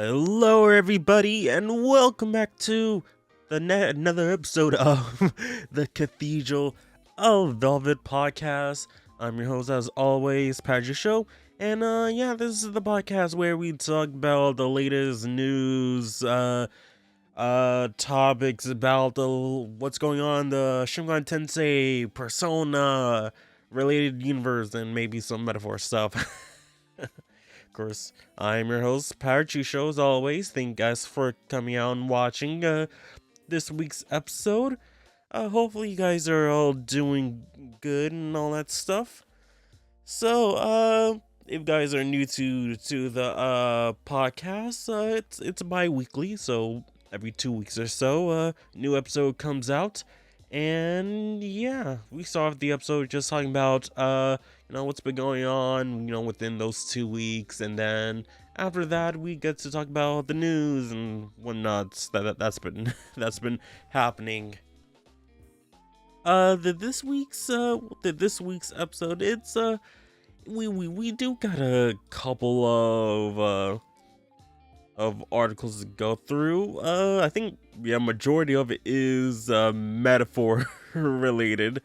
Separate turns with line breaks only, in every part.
Hello, everybody, and welcome back to another episode of the Cathedral of Velvet podcast. I'm your host, as always, Padgett Show, and this is the podcast where we talk about the latest news, topics about what's going on in the Shin Megami Tensei Persona related universe, and maybe some metaphor stuff. Of course, I'm your host, Padgett Show, as always. Thank you guys for coming out and watching this week's episode. Hopefully you guys are all doing good and all that stuff. So, if you guys are new to the podcast, it's bi-weekly, so every 2 weeks or so, new episode comes out. And yeah, we started the episode just talking about what's been going on, within those 2 weeks, and then after that we get to talk about the news and whatnot that's been that's been happening. This week's episode, it's we do got a couple of articles to go through. I think majority of it is metaphor related.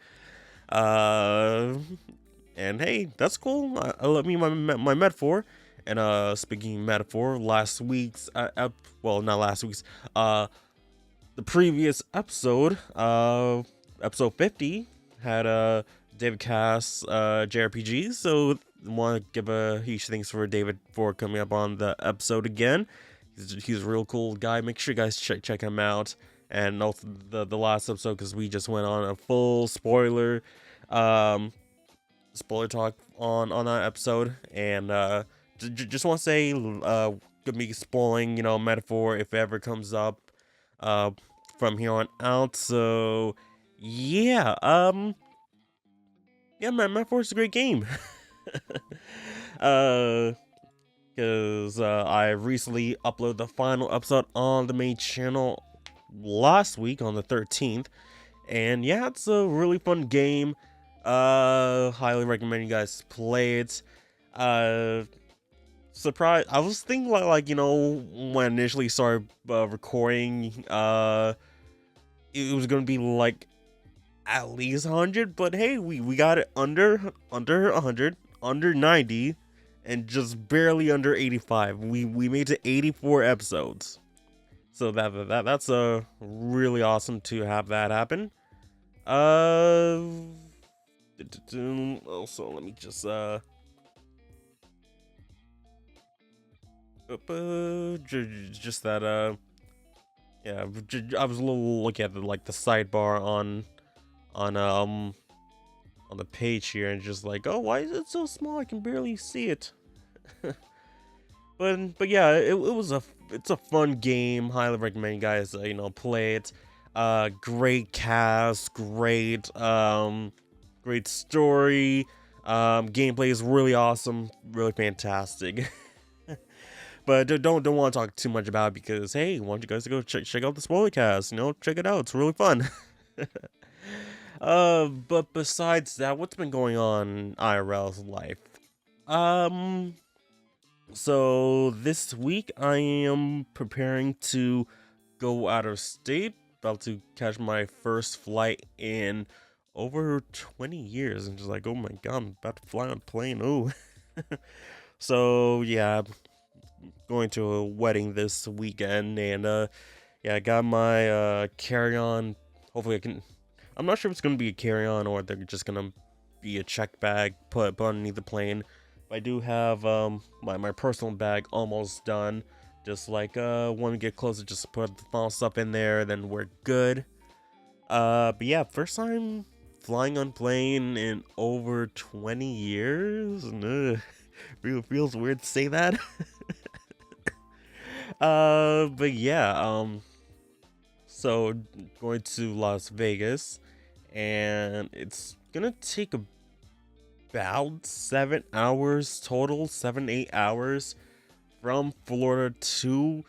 And hey, that's cool. I love me my metaphor. And speaking of metaphor, last week's not last week's the previous episode, episode 50 had David Cass JRPGs. So want to give a huge thanks for David for coming up on the episode again. He's a real cool guy. Make sure you guys check him out. And also the last episode, because we just went on a full spoiler talk on that episode. And just want to say, gonna be spoiling, metaphor if it ever comes up from here on out. So yeah, metaphor is a great game. Because I recently uploaded the final episode on the main channel last week on the 13th, and yeah, it's a really fun game. Highly recommend you guys play it. Surprise! I was thinking when I initially started recording, it was gonna be like at least 100, but hey, we got it under 100, under 90, and just barely under 85. We made it to 84 episodes. So that's really awesome to have that happen. Also, let me just just that I was a little looking at the sidebar on the page here, and just like, oh, why is it so small? I can barely see it. but yeah, it's a fun game. Highly recommend you guys play it. Great cast, great story. Gameplay is really awesome, really fantastic. But don't want to talk too much about it, because hey, I want you guys to go check out the spoiler cast. Check it out. It's really fun. But besides that, what's been going on in IRL's life? So this week I am preparing to go out of state, about to catch my first flight in over 20 years, and just like, oh my god, I'm about to fly on a plane. Oh. So yeah, going to a wedding this weekend, and I got my carry-on. Hopefully I'm not sure if it's gonna be a carry-on or they're just gonna be a check bag put underneath the plane. But I do have my personal bag almost done. Just like when we get closer, just put the final stuff in there, then we're good. But yeah, first time flying on plane in over 20 years. Really feels weird to say that. But yeah, so going to Las Vegas, and it's gonna take about 7 hours total, 7-8 hours from Florida to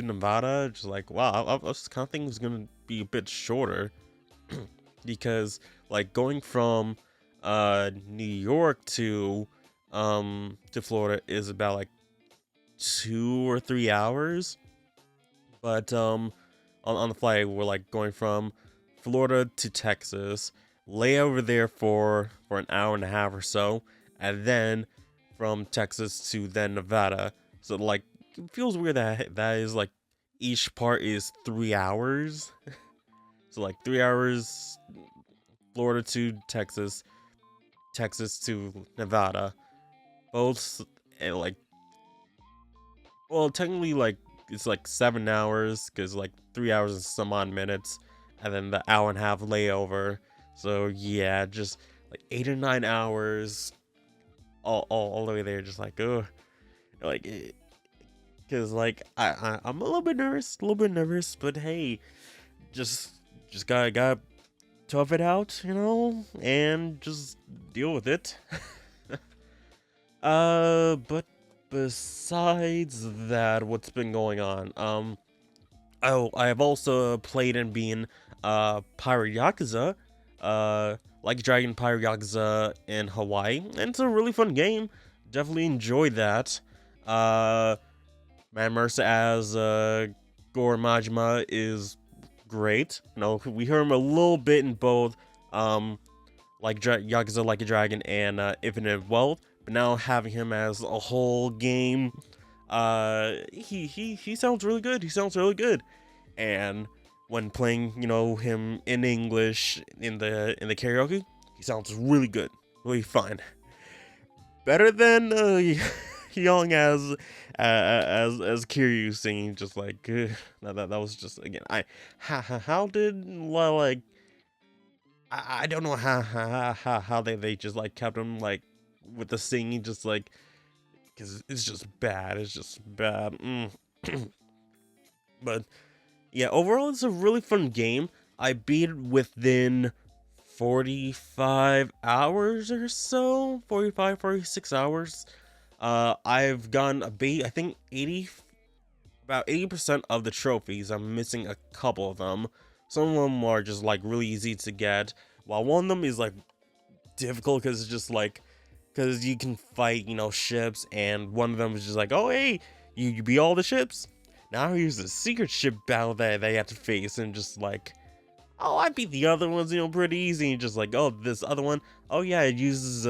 Nevada. Just like, wow, I was kind of thinking it was gonna be a bit shorter, because like going from New York to to Florida is about like 2 or 3 hours. But on the flight, we're like going from Florida to Texas, lay over there for an hour and a half or so, and then from Texas to then Nevada. So like it feels weird that is like each part is 3 hours. So like 3 hours Florida to Texas, Texas to Nevada. Both like, well, technically like it's like 7 hours because like 3 hours and some odd minutes, and then the hour and a half layover. So yeah, just like 8 or 9 hours all the way there. Just like like because like I'm a little bit nervous, but hey, just gotta tough it out, and just deal with it. But besides that, what's been going on? Oh, I have also played and been Pirate Yakuza, like Dragon Pirate Yakuza in Hawaii, and it's a really fun game. Definitely enjoyed that. Man Mercer as Goro Majima is great. We heard him a little bit in both like Yakuza Like a Dragon and Infinite Wealth, but now having him as a whole game, he sounds really good. He sounds really good, and when playing, him in English in the karaoke, he sounds really good, really fine, better than young as Kiryu singing. Just like that was just, again, how did, like, I don't know how they just like kept him like with the singing, just like, because it's just bad. It's just bad. But yeah, overall it's a really fun game. I beat it within 45 hours or so, 46 hours. I've gotten I think about 80% of the trophies. I'm missing a couple of them. Some of them are just like really easy to get, while one of them is like difficult because it's just like, because you can fight, ships, and one of them is just like, oh hey, you beat all the ships. Now here's the secret ship battle that they have to face, and just like, oh, I beat the other ones, pretty easy. And just like, oh, this other one, oh yeah, it uses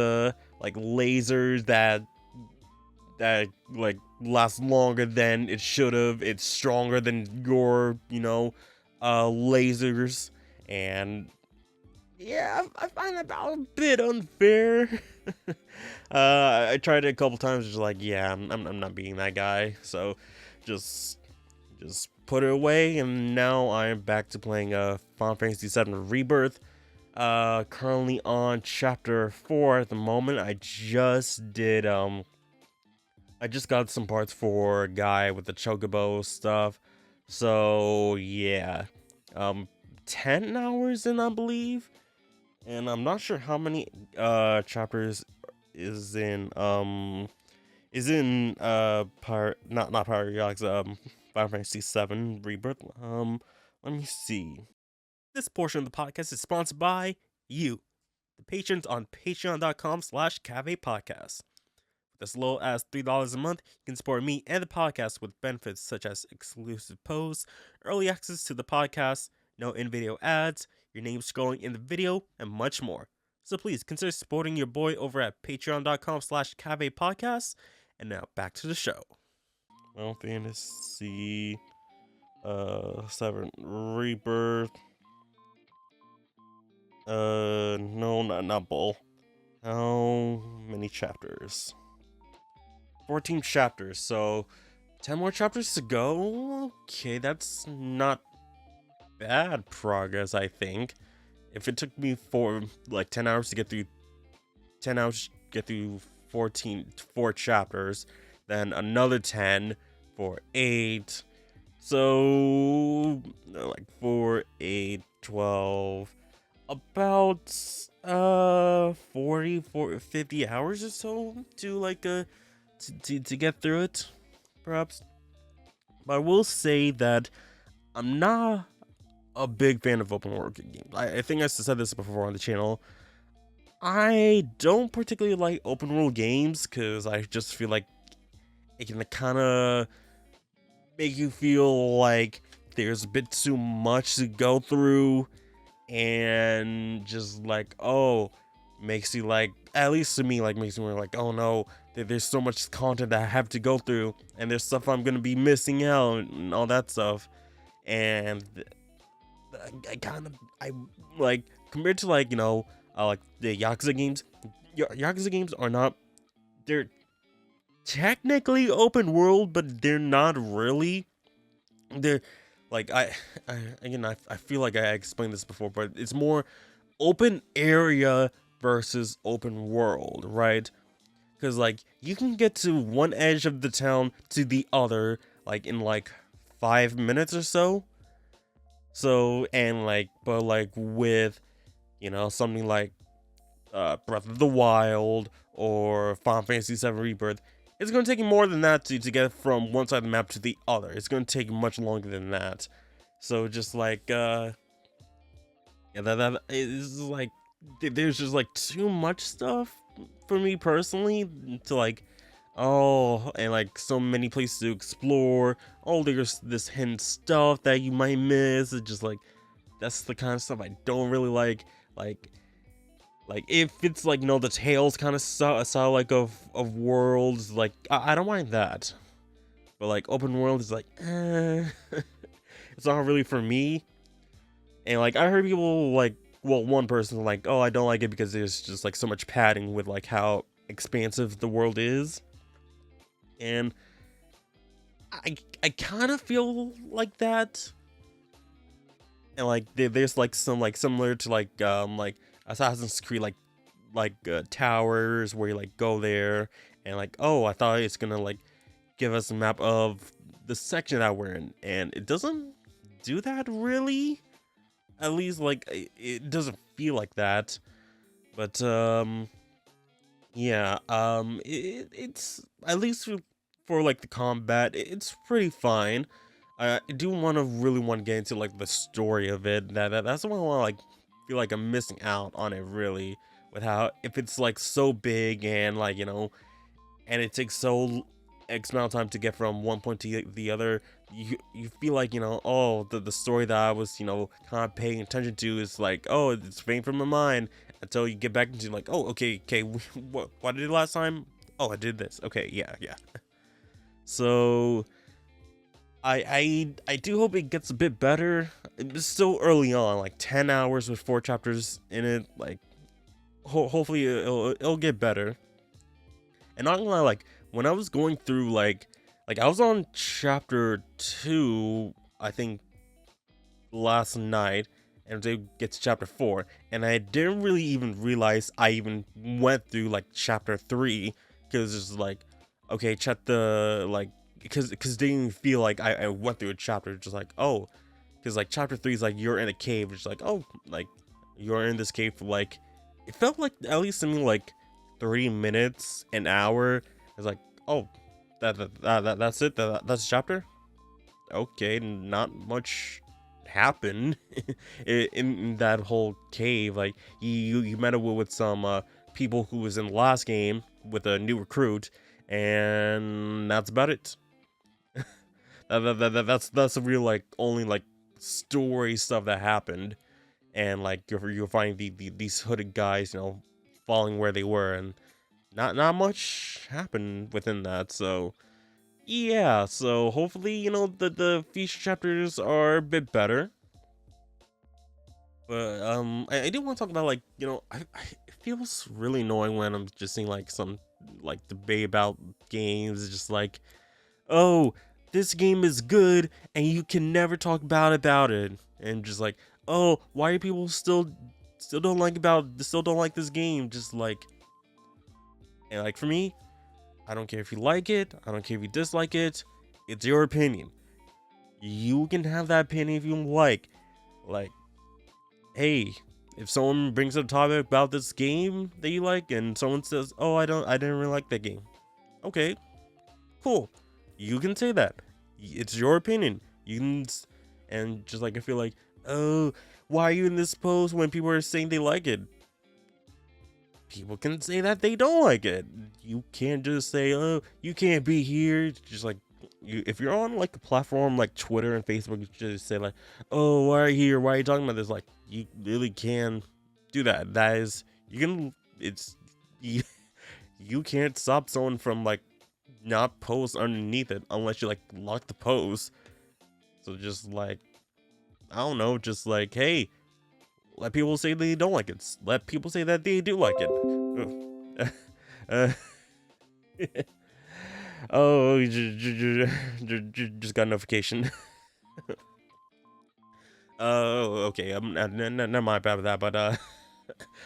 like lasers that like last longer than it should have. It's stronger than your, lasers, and yeah, I find that a bit unfair. I tried it a couple times, just like, yeah, I'm not being that guy. So just put it away, and now I'm back to playing Final Fantasy VII Rebirth. Currently on chapter 4 at the moment. I just got some parts for a guy with the chocobo stuff. So yeah, 10 hours in, I believe, and I'm not sure how many chapters is in not Pirate Yakuza, Final Fantasy VII Rebirth. Let me see. This portion of the podcast is sponsored by you, the patrons on patreon.com/Cave Podcast. With as low as $3 a month, you can support me and the podcast with benefits such as exclusive posts, early access to the podcast, no in-video ads, your name scrolling in the video, and much more. So please consider supporting your boy over at patreon.com/Cave Podcast. And now back to the show. Final Fantasy 7 Rebirth. No, not Bull. How many chapters? 14 chapters, so 10 more chapters to go. Okay, that's not bad progress, I think. If it took me 10 hours to get through 4 chapters, then another 10 for 8. So like 4, 8, 12, about 50 hours or so to like to get through it, perhaps. But I will say that I'm not a big fan of open world games. I think I said this before on the channel. I don't particularly like open world games because I just feel like it can kind of make you feel like there's a bit too much to go through, and just like, oh, makes you like, at least to me, like makes me like, oh no, there's so much content that I have to go through, and there's stuff I'm gonna be missing out and all that stuff. And I kind of, I like, compared to like, like the Yakuza games. Yakuza games are not, they're technically open world, but they're not really. They're like, I feel like I explained this before, but it's more open area versus open world, right? Because like you can get to one edge of the town to the other like in like 5 minutes or so. So, and like, but like with, something like Breath of the Wild or Final Fantasy VII Rebirth, it's going to take you more than that to get from one side of the map to the other. It's going to take much longer than that. So just like, yeah, that is like, there's just like too much stuff for me personally to like, oh, and like so many places to explore. Oh, there's this hidden stuff that you might miss. It's just like, that's the kind of stuff I don't really like. Like if it's like, the Tales kind of style like of worlds, like I don't mind that. But like open world is like, it's not really for me. And like I heard people like, well, one person like, oh, I don't like it because there's just like so much padding with like how expansive the world is. And I kind of feel like that. And like there's like some like similar to like Assassin's Creed towers where you like go there and like, oh, I thought it's gonna like give us a map of the section that we're in, and it doesn't do that really. At least like it doesn't feel like that. But yeah, it's at least for like the combat, it's pretty fine. I do really want to get into like the story of it. That's the one I want to like feel like I'm missing out on it really, with how if it's like so big and like and it takes so X amount of time to get from one point to the other, you feel like oh, the story that I was kind of paying attention to is like, oh, it's fading from my mind until you get back into like, oh, okay, what I did last time? Oh, I did this. Okay, yeah. So I do hope it gets a bit better. It's still early on, like 10 hours with 4 chapters in it. Like, hopefully it'll get better. And not gonna lie, like when I was going through like I was on chapter 2, I think last night, and they get to chapter 4, and I didn't really even realize I even went through like chapter 3, because it's like, okay, check the like, because they didn't feel like I went through a chapter, just like, oh, because like chapter 3 is like you're in a cave, it's like, oh, like you're in this cave for like, it felt like at least to me like 30 minutes, an hour. It's like, oh, that's it, that's a chapter. Okay, not much happened in that whole cave. Like you met up with some people who was in the last game with a new recruit, and that's about it. That's a real like only like story stuff that happened, and like you're finding these hooded guys falling where they were, and not much happened within that. So yeah, so hopefully the future chapters are a bit better. But I do want to talk about like it feels really annoying when I'm just seeing like some like debate about games. It's just like, oh, this game is good and you can never talk about it, and just like, oh, why are people still don't like this game? Just like, and like for me, I don't care if you like it, I don't care if you dislike it, it's your opinion. You can have that opinion if you like, hey, if someone brings up a topic about this game that you like and someone says, oh, I didn't really like that game, okay, cool, you can say that. It's your opinion. You can, and just like I feel like, oh, why are you in this post when people are saying they like it? people can say that they don't like it. You can't just say, oh, you can't be here. Just like, if you're on like a platform like Twitter and Facebook, you just say like, oh, why are you here? Why are you talking about this? Like, you really can do that. That is, you can, it's, you can't stop someone from like not post underneath it unless you like lock the post. So just like, I don't know, just like, hey, let people say they don't like it. Let people say that they do like it. Oh, just got a notification. Oh, okay. Never mind about that, but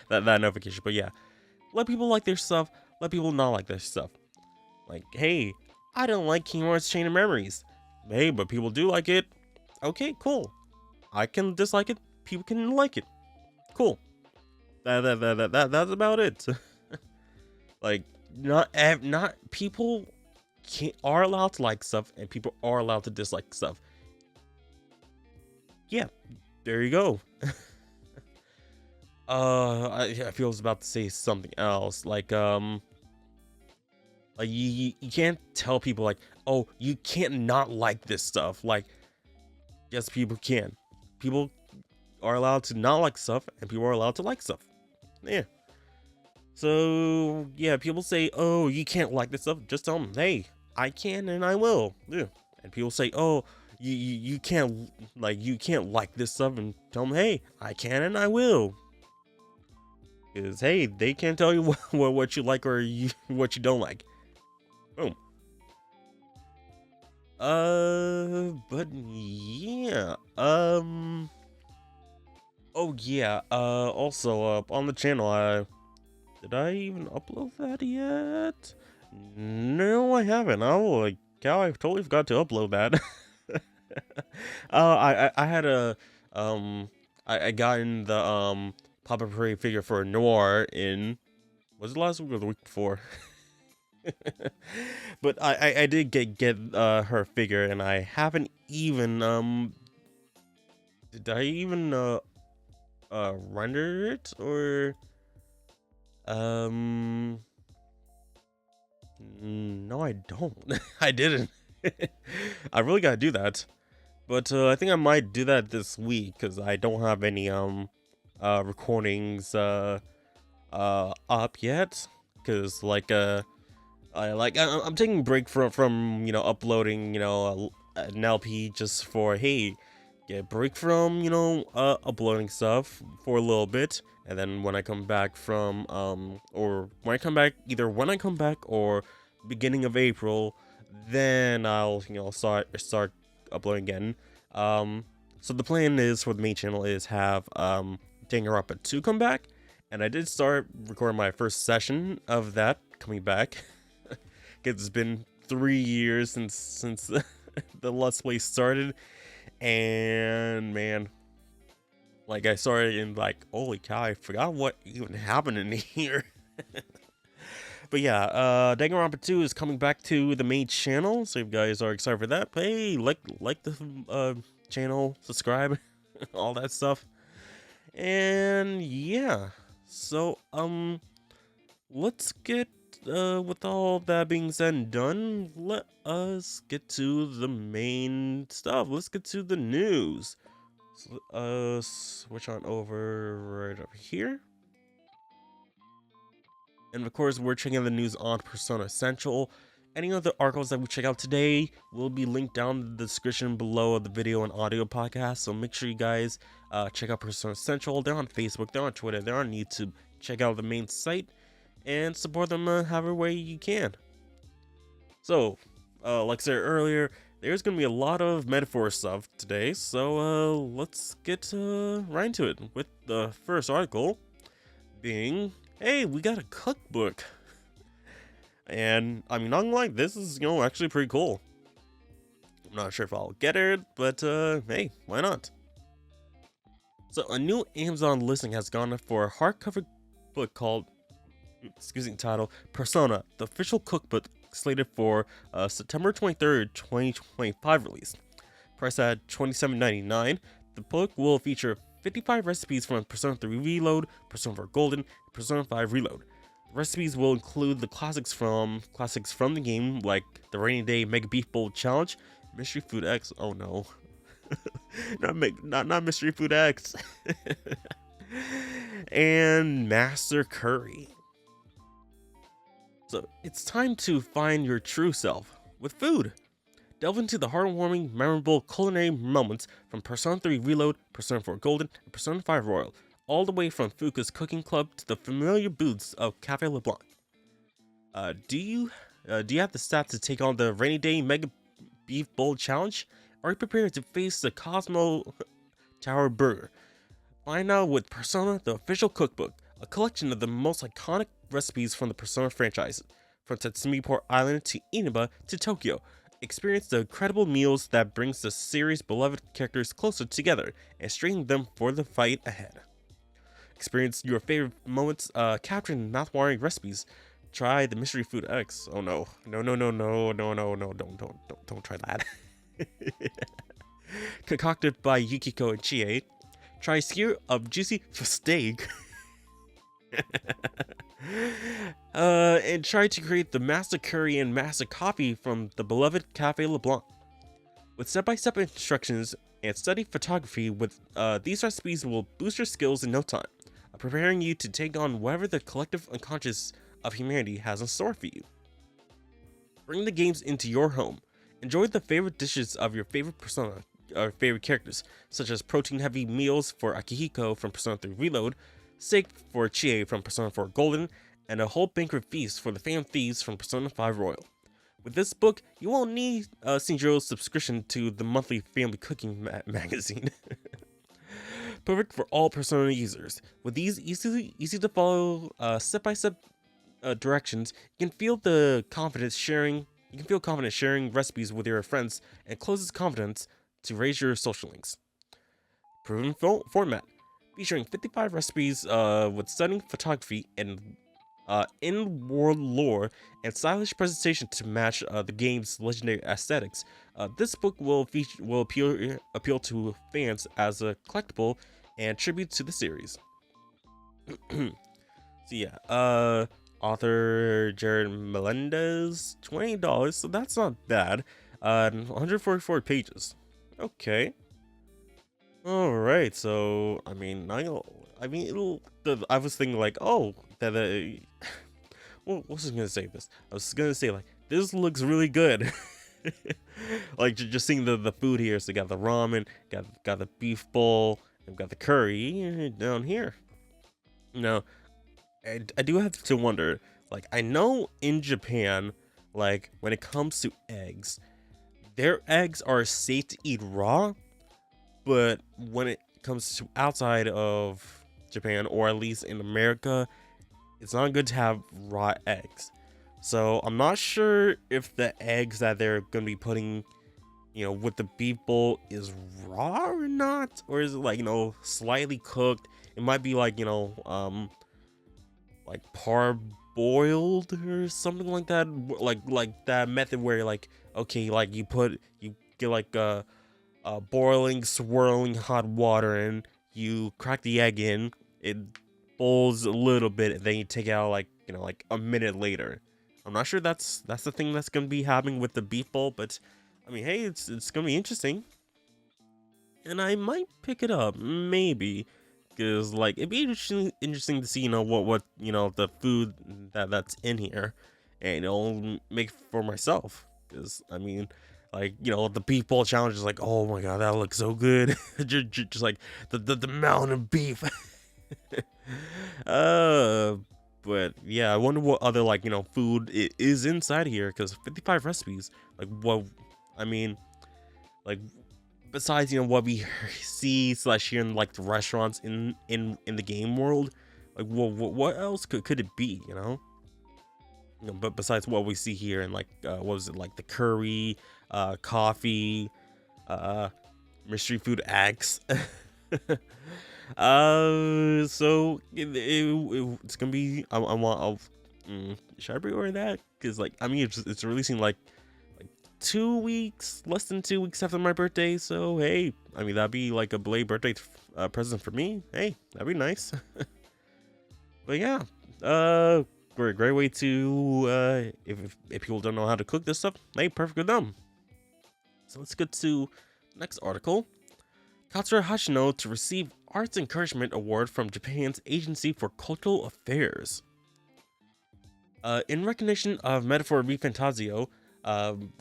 that notification. But yeah, let people like their stuff. Let people not like their stuff. Like, hey, I don't like Kingdom Hearts Chain of Memories. Hey, but people do like it. Okay, cool. I can dislike it. People can like it. Cool. That's about it. Like, not people are allowed to like stuff, and people are allowed to dislike stuff. Yeah, there you go. I feel I was about to say something else. Like you can't tell people like, oh, you can't not like this stuff. Like, yes, people can. People are allowed to not like stuff, and people are allowed to like stuff. Yeah. So yeah, people say, oh, you can't like this stuff. Just tell them, hey, I can and I will. Yeah. And people say, oh, you can't like this stuff, and tell them, hey, I can and I will. Because hey, they can't tell you what you like or what you don't like. Boom. But yeah. Oh yeah. Also, on the channel, did I even upload that yet? No, I haven't. Oh, like, cow, I totally forgot to upload that. I had a I got in the Papa Parade figure for Noir in, was it last week or the week before? But I did get her figure, and I haven't even did I even render it, or no, I don't. I didn't. I really gotta do that, but I think I might do that this week because I don't have any recordings up yet, because like I'm taking a break from uploading an LP, just for, hey, get a break from uploading stuff for a little bit, and then when I come back from or when I come back, either when I come back or beginning of April, then I'll start uploading again. So the plan is for the main channel is have Danganronpa 2 come back, and I did start recording my first session of that coming back. Because it's been 3 years since the Let's Play started, and man, like, I started in like, holy cow, I forgot what even happened in here. But yeah, Danganronpa 2 is coming back to the main channel, so if you guys are excited for that, hey, like the channel, subscribe, all that stuff. And yeah, so let's get with all that being said and done, let us get to the main stuff. Let's get to the news. So, switch on over right over here. And of course, we're checking out the news on Persona Central. Any other articles that we check out today will be linked down in the description below of the video and audio podcast. So make sure you guys check out Persona Central. They're on Facebook, they're on Twitter, they're on YouTube. Check out the main site and support them however way you can. So, like I said earlier, there's going to be a lot of metaphor stuff today. So let's get right into it with the first article being, hey, we got a cookbook. And I mean, not gonna lie, this is, actually pretty cool. I'm not sure if I'll get it, but hey, why not? So a new Amazon listing has gone up for a hardcover book called, title, Persona, the official cookbook, slated for September 23rd, 2025 release. Priced at $27.99, the book will feature 55 recipes from Persona 3 Reload, Persona 4 Golden, and Persona 5 Reload. Recipes will include the classics from the game, like the Rainy Day Mega Beef Bowl Challenge, Mystery Food X. Oh no, not Mystery Food X, and Master Curry. So it's time to find your true self with food. Delve into the heartwarming, memorable culinary moments from Persona 3 Reload, Persona 4 Golden, and Persona 5 Royal, all the way from Fuka's Cooking Club to the familiar booths of Cafe LeBlanc. Do you have the stats to take on the Rainy Day Mega Beef Bowl Challenge? Are you prepared to face the Cosmo Tower Burger? Find out with Persona, the official cookbook, a collection of the most iconic recipes from the Persona franchise, from Tatsumi Port Island to Inaba to Tokyo. Experience the incredible meals that brings the series' beloved characters closer together and strengthen them for the fight ahead. Experience your favorite moments captured in mouth-watering recipes. Try the Mystery Food X. Oh no. No, don't try that. Concocted by Yukiko and Chie. Try skewer of juicy steak. And try to create the Master Curry and Master Coffee from the beloved Cafe LeBlanc. With step-by-step instructions and study photography, with these recipes will boost your skills in no time, preparing you to take on whatever the collective unconscious of humanity has in store for you. Bring the games into your home. Enjoy the favorite dishes of your favorite Persona, or favorite characters, such as protein-heavy meals for Akihiko from Persona 3 Reload, steak for Chie from Persona 4 Golden, and a whole banquet feast for the Phantom Thieves from Persona 5 Royal. With this book, you won't need Shinjiro's subscription to the monthly family cooking magazine. Perfect for all Persona users. With these easy to follow step-by-step directions, you can feel confident sharing recipes with your friends and closest confidence to raise your social links. Proven format, featuring 55 recipes with stunning photography and in-world lore and stylish presentation to match the game's legendary aesthetics. This book will appeal to fans as a collectible and tribute to the series. So yeah, author Jared Melendez, $20, so that's not bad. 144 pages. Okay. All right. So I was thinking like, oh, that. Well, I was gonna say this. I was gonna say like, this looks really good. Like just seeing the food here. So you got the ramen, got the beef bowl, and got the curry down here. Now, I do have to wonder. Like, I know in Japan, like when it comes to eggs, their eggs are safe to eat raw, but when it comes to outside of Japan, or at least in America, it's not good to have raw eggs. So I'm not sure if the eggs that they're going to be putting, with the beef bowl is raw or not, or is it like, slightly cooked. It might be like, like parboiled or something like that. Like that method where like, okay, like you get like boiling, swirling hot water and you crack the egg in, it boils a little bit, and then you take it out like, like a minute later. I'm not sure that's the thing that's gonna be happening with the beef bowl, but I mean, hey, it's gonna be interesting, and I might pick it up maybe, because like it'd be interesting to see what the food that's in here, and it'll make for myself, because I mean, like, the beef bowl challenge is like, oh my god, that looks so good. just like the mountain of beef. But yeah, I wonder what other food is inside here, because 55 recipes, like what, I mean, like besides what we see / hear in like the restaurants in the game world, like what else could it be, but besides what we see here, and like what was it, like the curry, coffee, mystery food X. So it's gonna be. Should I pre-order that? Because like, I mean, it's releasing like 2 weeks, less than 2 weeks after my birthday. So hey, I mean, that'd be like a belated birthday present for me. Hey, that'd be nice. But yeah, great way to if people don't know how to cook this stuff, hey, perfect for them. So let's get to next article. Katsura Hashino to receive Arts Encouragement Award from Japan's Agency for Cultural Affairs. In recognition of Metaphor Refantasio,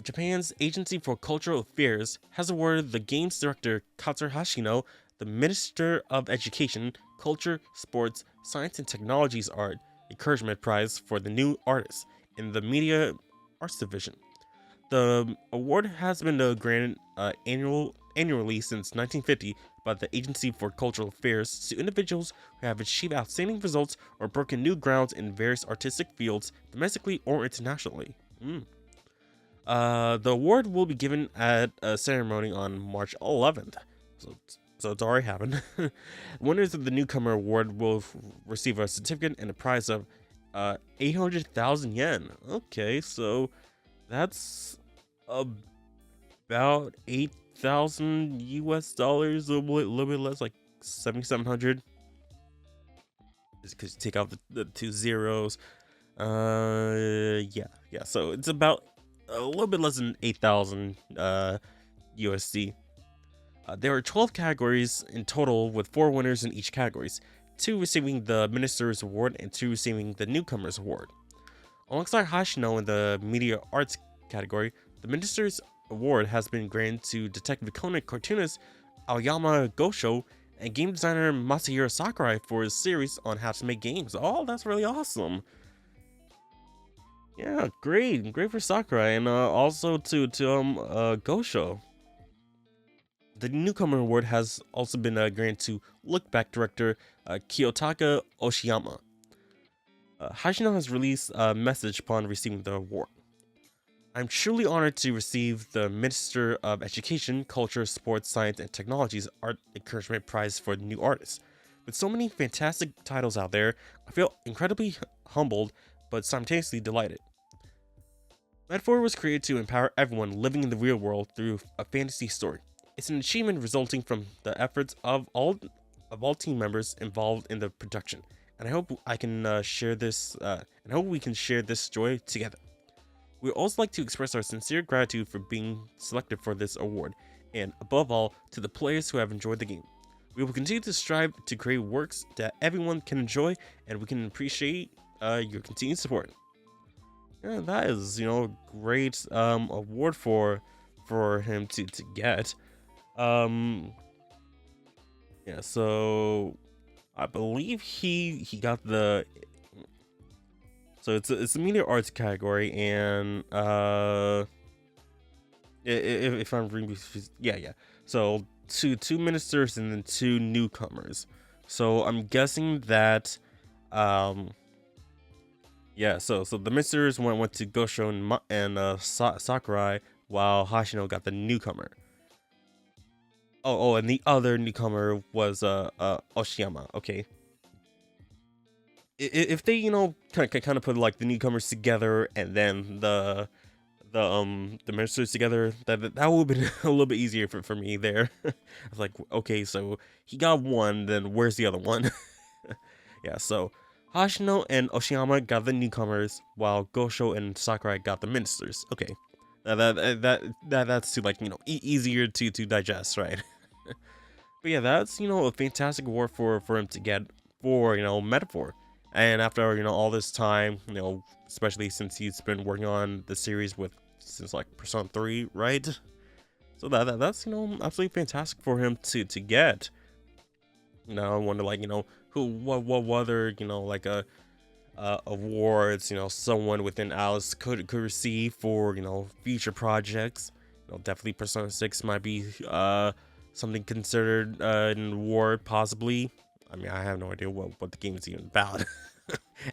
Japan's Agency for Cultural Affairs has awarded the game's director Katsura Hashino the Minister of Education, Culture, Sports, Science and Technology's Art Encouragement Prize for the new artist in the Media Arts Division. The award has been granted annually since 1950 by the Agency for Cultural Affairs to individuals who have achieved outstanding results or broken new grounds in various artistic fields, domestically or internationally. The award will be given at a ceremony on March 11th, so it's already happened. Winners of the Newcomer Award will receive a certificate and a prize of 800,000 yen. Okay, so that's about 8,000 US dollars, a little bit less, like 7,700. Just because you take out the 2 zeros. Yeah. So it's about a little bit less than 8,000 USD. There are 12 categories in total, with 4 winners in each categories, 2 receiving the Minister's Award and 2 receiving the Newcomer's Award. Alongside Hashino in the Media Arts category, the Minister's Award has been granted to Detective Conan cartoonist Aoyama Gosho and game designer Masahiro Sakurai for his series on how to make games. Oh, that's really awesome. Yeah, great for Sakurai, and also to Gosho. The Newcomer Award has also been granted to Look Back director Kiyotaka Oshiyama. Hashino has released a message upon receiving the award. I'm truly honored to receive the Minister of Education, Culture, Sports, Science, and Technology's Art Encouragement Prize for New Artists. With so many fantastic titles out there, I feel incredibly humbled, but simultaneously delighted. Metaphor was created to empower everyone living in the real world through a fantasy story. It's an achievement resulting from the efforts of all team members involved in the production, and I hope I can share this. And I hope we can share this joy together. We would also like to express our sincere gratitude for being selected for this award, and above all, to the players who have enjoyed the game. We will continue to strive to create works that everyone can enjoy, and we can appreciate your continued support. Yeah, that is, great award for him to get. Yeah, so I believe he got the. So it's a media arts category, and if I'm reading, yeah. So two ministers and then 2 newcomers. So I'm guessing that, yeah. So the ministers went to Gosho and Sakurai, while Hashino got the newcomer. Oh, and the other newcomer was Oshiyama. Okay. If they kind of put like the newcomers together and then the ministers together, that would have been a little bit easier for me there. I was like, okay, so he got one, then where's the other one? Yeah, so Hashino and Oshiyama got the newcomers, while Gosho and Sakurai got the ministers. Okay, that's too easier to digest, right? But yeah, that's a fantastic award for him to get for Metaphor. And after all this time, especially since he's been working on the series since like Persona 3, right? So that's absolutely fantastic for him to get. I wonder what other awards someone within Alice could receive for future projects. Definitely Persona 6 might be something considered an award, possibly. I mean, I have no idea what the game is even about.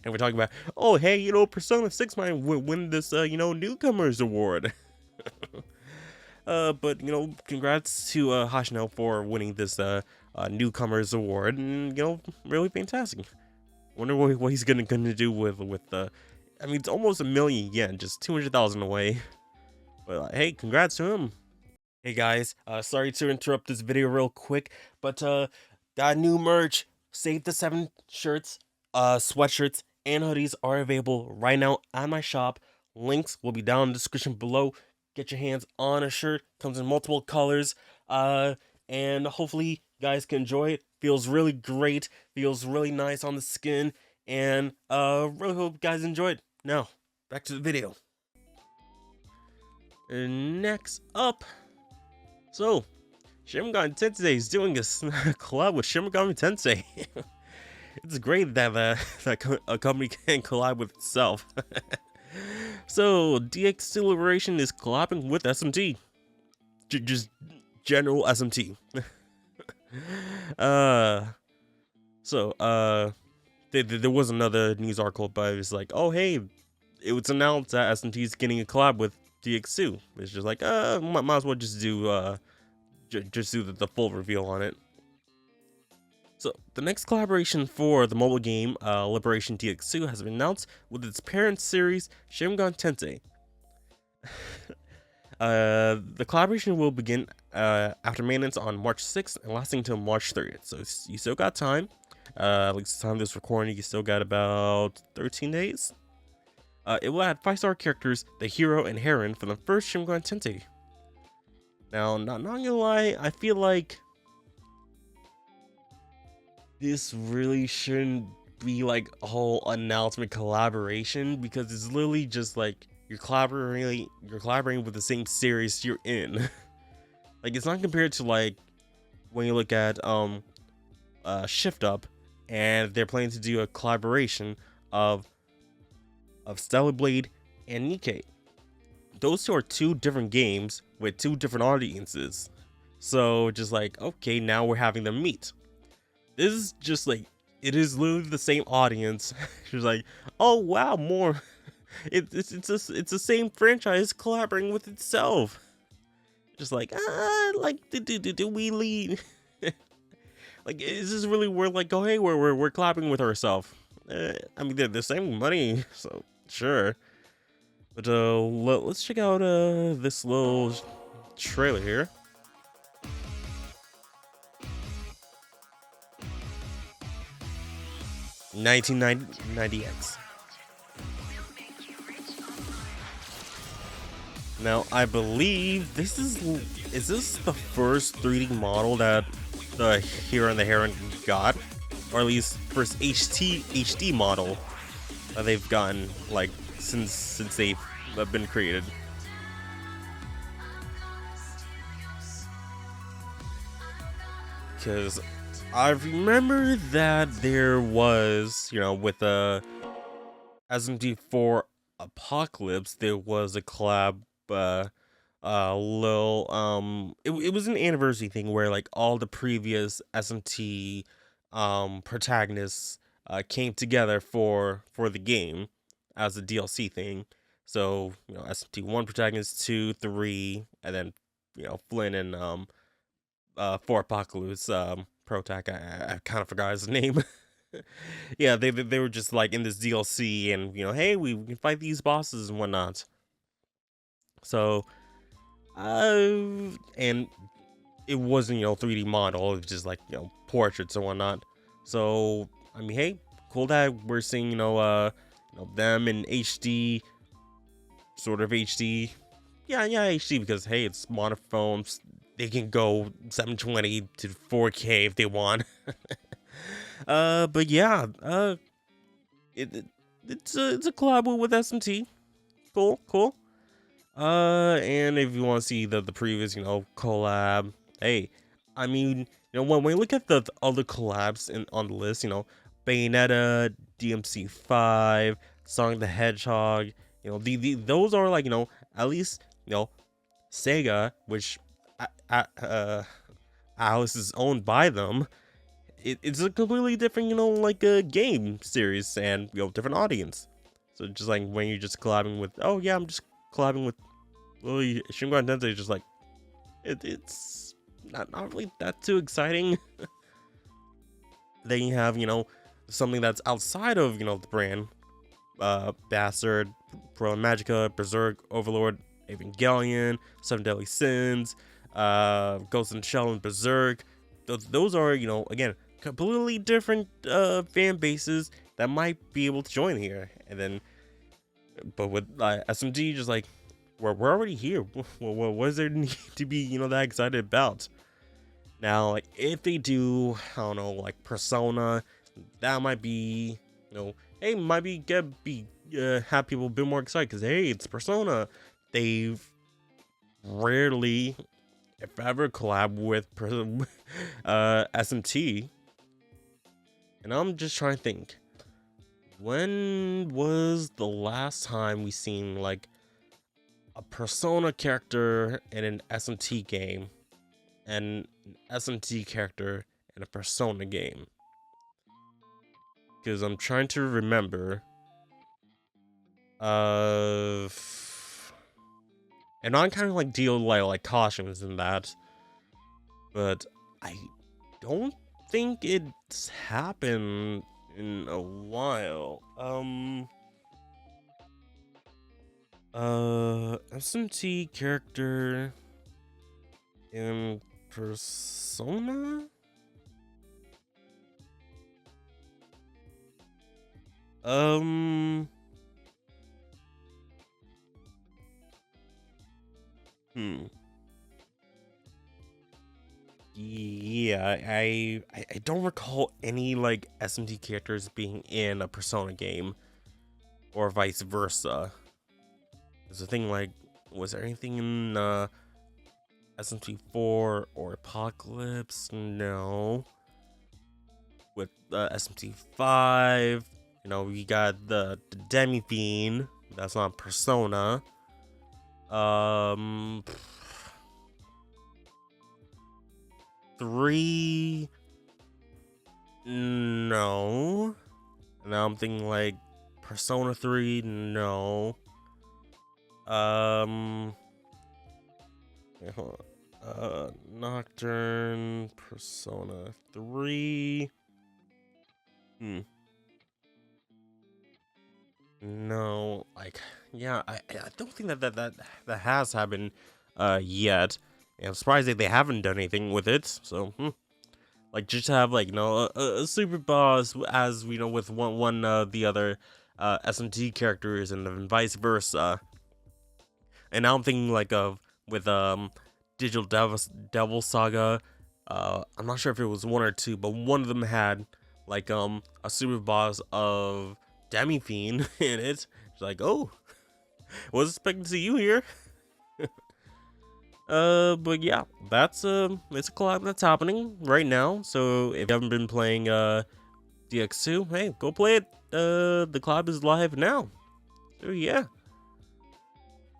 And we're talking about, oh, hey, Persona 6 might win this, Newcomers Award. But, congrats to Hashino for winning this Newcomers Award. And, really fantastic. Wonder what he's gonna do with the. I mean, it's almost 1 million yen, just 200,000 away. But, hey, congrats to him. Hey guys, sorry to interrupt this video real quick, but got new merch. Save the 7 shirts, sweatshirts, and hoodies are available right now at my shop. Links will be down in the description below. Get your hands on a shirt. Comes in multiple colors. And hopefully you guys can enjoy it. Feels really great. Feels really nice on the skin. And really hope you guys enjoy it. Now, back to the video. And next up, so Shin Megami Tensei is doing a collab with Shin Megami Tensei. It's great that a company can collab with itself. So DX Liberation is collabing with SMT, just general SMT. There was another news article, but it was like, oh hey, it was announced that SMT is getting a collab with DX2. It's just like, might as well just do the full reveal on it. So, the next collaboration for the mobile game, Liberation DX2, has been announced with its parent series, Shin Megami Tensei. The collaboration will begin after maintenance on March 6th and lasting until March 30th. So, you still got time. At least the time of this recording, you still got about 13 days. It will add 5-star characters, the hero and heroine, from the first Shin Megami Tensei. Now, not gonna lie, I feel like this really shouldn't be like a whole announcement collaboration, because it's literally just like you're collaborating with the same series you're in. Like, it's not compared to like when you look at Shift Up, and they're planning to do a collaboration of Stellar Blade and Nikkei. Those two are two different games with two different audiences. So just like, okay, now we're having them meet. This is just like, it is literally the same audience. She's like, oh wow, more. It's the same franchise collaborating with itself. Just like, like, do we lead? Like, is this really worth like, oh hey, we're collaborating with ourselves? I mean, they're the same money, so sure. But let's check out this little trailer here. $19.90X. Now, I believe this is this the first 3D model that the hero and the heroine got, or at least first HD model that they've gotten, like, since they've been created. Because I remember that there was, with the SMT4 Apocalypse, there was a collab, it was an anniversary thing where like all the previous SMT protagonists came together for the game as a DLC thing. So, SMT1 protagonist, 2, 3, and then, Flynn and 4 Apocalypse protag. I kind of forgot his name. Yeah, they were just like in this DLC, and hey, we can fight these bosses and whatnot. So, and it wasn't 3D model, it was just like portraits and whatnot. So I mean, hey, cool that we're seeing them in HD, sort of HD. Yeah, HD, because hey, it's monophones. They can go 720 to 4K if they want. But yeah, it's a collab with SMT. Cool. And if you want to see the previous, collab, hey, I mean, when we look at the other collabs on the list, Bayonetta, DMC5, Sonic the Hedgehog, those are like, at least, Sega, which Alice is owned by them. It's a completely different, like a game series and, different audience. So just like when you're just collabing with, oh yeah, I'm just collabing with, well, Shin Megami Tensei is just like, it's not really that too exciting. Then you have, something that's outside of, the brand, Bastard, Pro Magica, Berserk, Overlord, Evangelion, Seven Deadly Sins, Ghost in the Shell and Berserk. Those are, again, completely different fan bases that might be able to join here. And then, but with SMT, just like, we're already here. What is there need to be, that excited about? Now, like, if they do, I don't know, like Persona, that might be, hey, might have people a bit more excited because hey, it's Persona. They've rarely, if ever, collab with SMT, and I'm just trying to think, when was the last time we seen like a Persona character in an SMT game and an SMT character in a Persona game? Because I'm trying to remember. And I'm kind of like deal like cautions in that, but I don't think it's happened in a while. SMT character in Persona? Yeah, I don't recall any like SMT characters being in a Persona game, or vice versa. There's a thing like, was there anything in SMT 4 or Apocalypse? No. With SMT 5, we got the Demi Fiend. That's not Persona. 3, no. Now I'm thinking like Persona 3, no. Wait, hold on. Nocturne, Persona 3. No, like, yeah, I don't think that has happened yet. And I'm surprised that they haven't done anything with it. So, like, just to have like a super boss as with one the other SMT characters and then vice versa. And now I'm thinking like with Digital Devil Saga. I'm not sure if it was 1 or 2, but one of them had like a super boss of Demi Fiend in it. It's like, oh, was expecting to see you here. But yeah, it's a collab that's happening right now. So if you haven't been playing DX2, hey, go play it. The collab is live now. So yeah.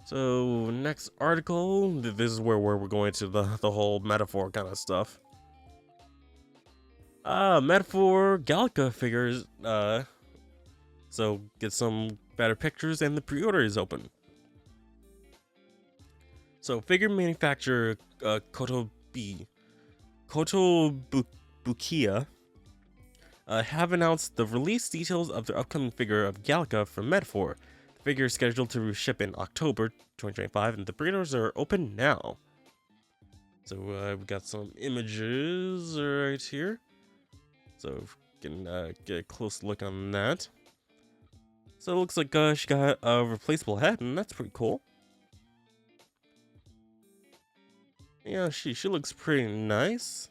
So next article, this is where we're going to the whole metaphor kind of stuff. Metaphor Galca figures. So get some better pictures, and the pre-order is open. So figure manufacturer Kotobukiya have announced the release details of their upcoming figure of Galca from Metaphor. The figure is scheduled to ship in October 2025, and the pre-orders are open now. So we got some images right here. So we can get a close look on that. So it looks like she got a replaceable head, and that's pretty cool. Yeah, she looks pretty nice.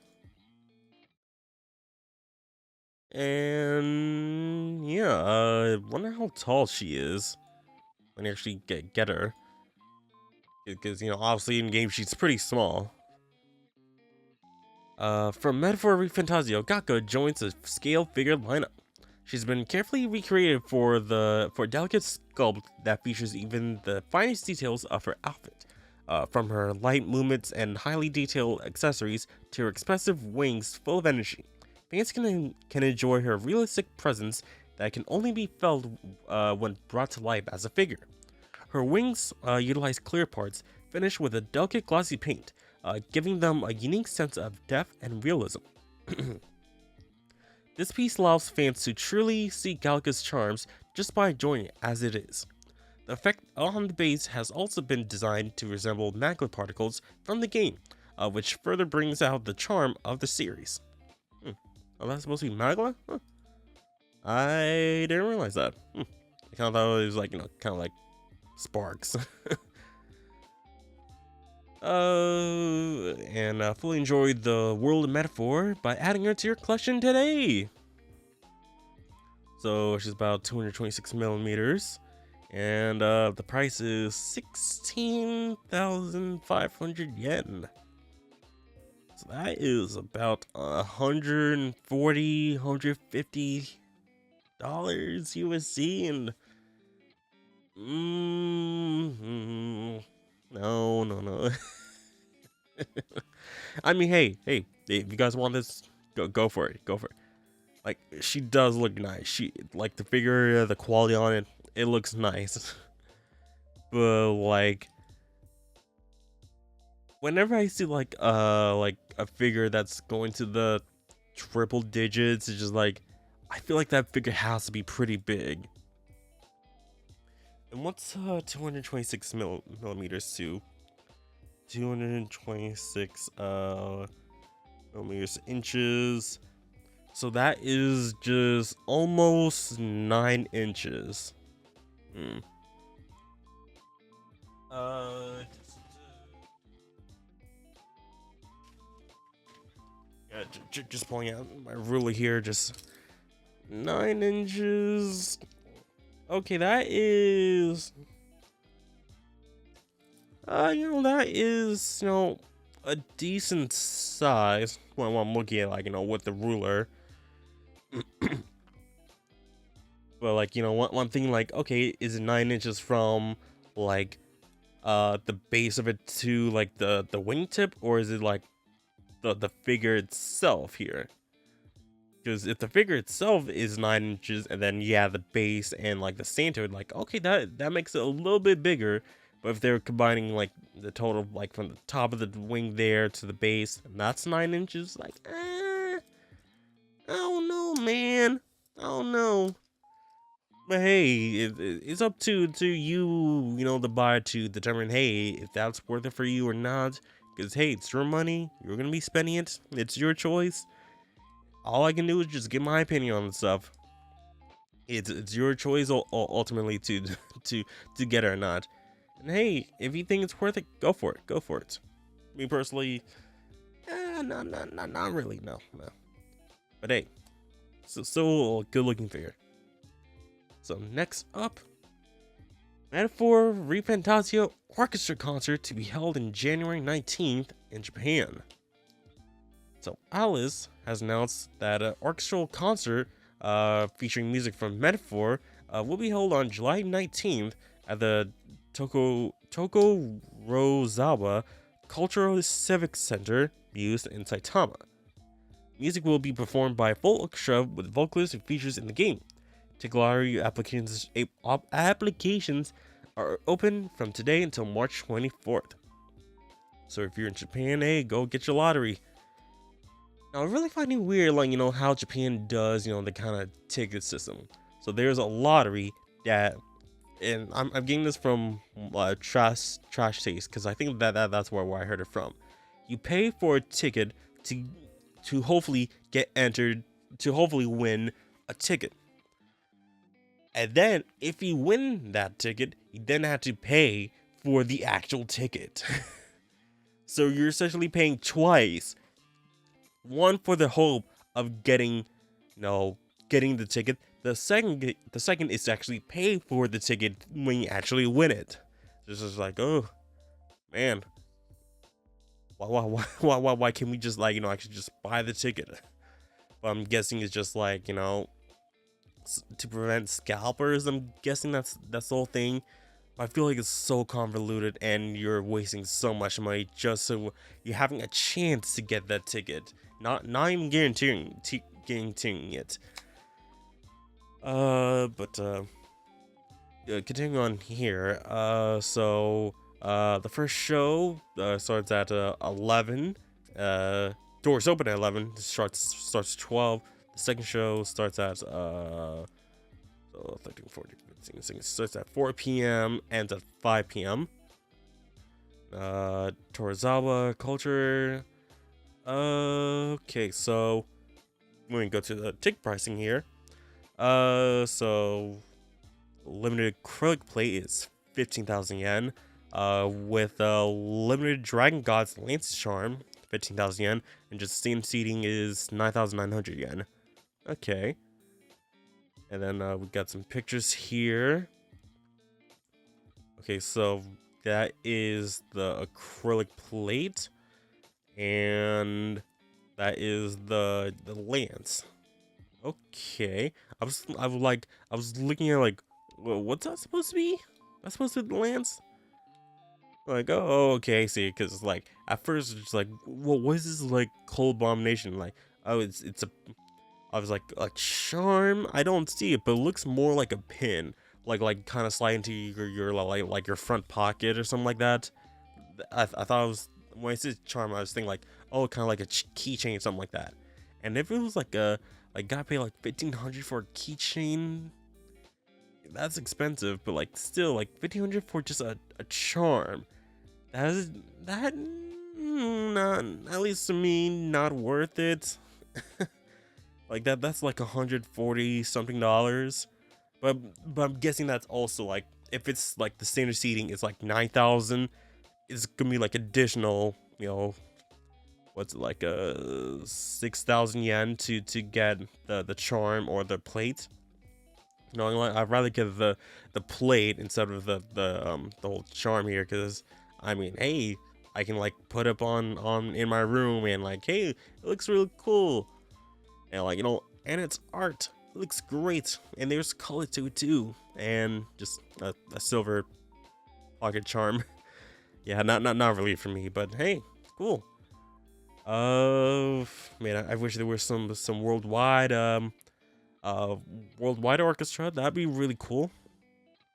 And yeah, I wonder how tall she is when you actually get her. Because, obviously in game she's pretty small. From Metaphor Fantasio, Gakka joins the scale figure lineup. She's been carefully recreated for a delicate sculpt that features even the finest details of her outfit. From her light movements and highly detailed accessories to her expressive wings full of energy, fans can enjoy her realistic presence that can only be felt when brought to life as a figure. Her wings utilize clear parts finished with a delicate glossy paint, giving them a unique sense of depth and realism. This piece allows fans to truly see Galca's charms just by enjoying it as it is. The effect on the base has also been designed to resemble magma particles from the game, which further brings out the charm of the series. Oh, that's supposed to be magma? Huh. I didn't realize that. I kind of thought it was like, kind of like Sparks. And fully enjoyed the world of Metaphor by adding her to your collection today. So she's about 226 millimeters, and the price is 16,500 yen. So that is about 140, $150 USD, and no. I mean, hey, if you guys want this, go for it. Like, she does look nice. She, like, the figure, the quality on it, it looks nice. But like, whenever I see like a figure that's going to the triple digits, it's just like, I feel like that figure has to be pretty big. And what's 226 millimeters to 226 millimeters inches? So that is just almost 9 inches. Yeah, just pointing out my ruler here, just 9 inches. Okay, that is, that is, a decent size when I'm looking at, like, with the ruler. But, like, one thing, like, okay, is it 9 inches from, like, the base of it to, like, the wingtip, or is it, like, the figure itself here? Because if the figure itself is 9 inches, and then, yeah, the base and, like, the center, like, okay, that makes it a little bit bigger. But if they're combining, like, the total, like, from the top of the wing there to the base, and that's 9 inches, like, I don't know, man. I don't know. But hey, it's up to you, the buyer, to determine, hey, if that's worth it for you or not. Because, hey, it's your money. You're going to be spending it. It's your choice. All I can do is just give my opinion on the stuff. It's your choice ultimately to get it or not. And hey, if you think it's worth it, go for it. Me personally, not really, no. But hey, still a good looking figure. So next up, Metaphor Refantasio Orchestra Concert to be held in January 19th in Japan. So Alice has announced that an orchestral concert featuring music from Metaphor will be held on July 19th at the Tokorozawa Cultural Civic Center used in Saitama. Music will be performed by a full orchestra with vocalists and features in the game. Ticket lottery applications are open from today until March 24th. So if you're in Japan, hey, go get your lottery. Now, I really find it weird, like, how Japan does, the kind of ticket system. So there's a lottery that, and I'm getting this from Trash Taste, because I think that's where I heard it from. You pay for a ticket to hopefully get entered, to hopefully win a ticket. And then, if you win that ticket, you then have to pay for the actual ticket. So you're essentially paying twice. One for the hope of getting the ticket. The second is to actually pay for the ticket when you actually win it. This is like, oh man, why can't we just, like, actually just buy the ticket? But I'm guessing it's just like, to prevent scalpers. I'm guessing that's the whole thing. I feel like it's so convoluted, and you're wasting so much money just so you're having a chance to get that ticket. Not even guaranteeing it. Continuing on here. The first show starts at 11. Doors open at 11. Starts at 12. The second show starts at 13, 14, 15, 16, starts at 4 p.m. ends at 5 p.m. Torizawa Culture. Okay, so we're gonna go to the ticket pricing here. So limited acrylic plate is 15,000 yen. With limited Dragon God's Lance Charm, 15,000 yen, and just steam seating is 9,900 yen. Okay. And then we got some pictures here. Okay, so that is the acrylic plate, and that is the lance. Okay, I was looking at like, what's that supposed to be? That's supposed to be the lance. Like, oh, okay, I see. Because like at first it's like, what is this like cold abomination? Like, oh, it's a. I was like, a charm? I don't see it, but it looks more like a pin, like kind of slide into your like your front pocket or something like that. I thought it was, when I said charm, I was thinking like, oh, kind of like a keychain, something like that. And if it was like a gotta pay like 1,500 for a keychain, that's expensive. But like still, like 1,500 for just a charm, that not, at least to me, not worth it. Like that's like 140 something dollars. But I'm guessing that's also like, if it's like the standard seating is like 9,000, it's gonna be like additional, what's it, like 6,000 yen to get the charm or the plate. Like, I'd rather get the plate instead of the whole charm here, because I mean, hey, I can like put up on in my room, and like, hey, it looks really cool, and like, and it's art. It looks great, and there's color to it too, and just a silver pocket charm. Yeah, not really for me, but hey, cool. Man, I wish there was some worldwide orchestra. That'd be really cool.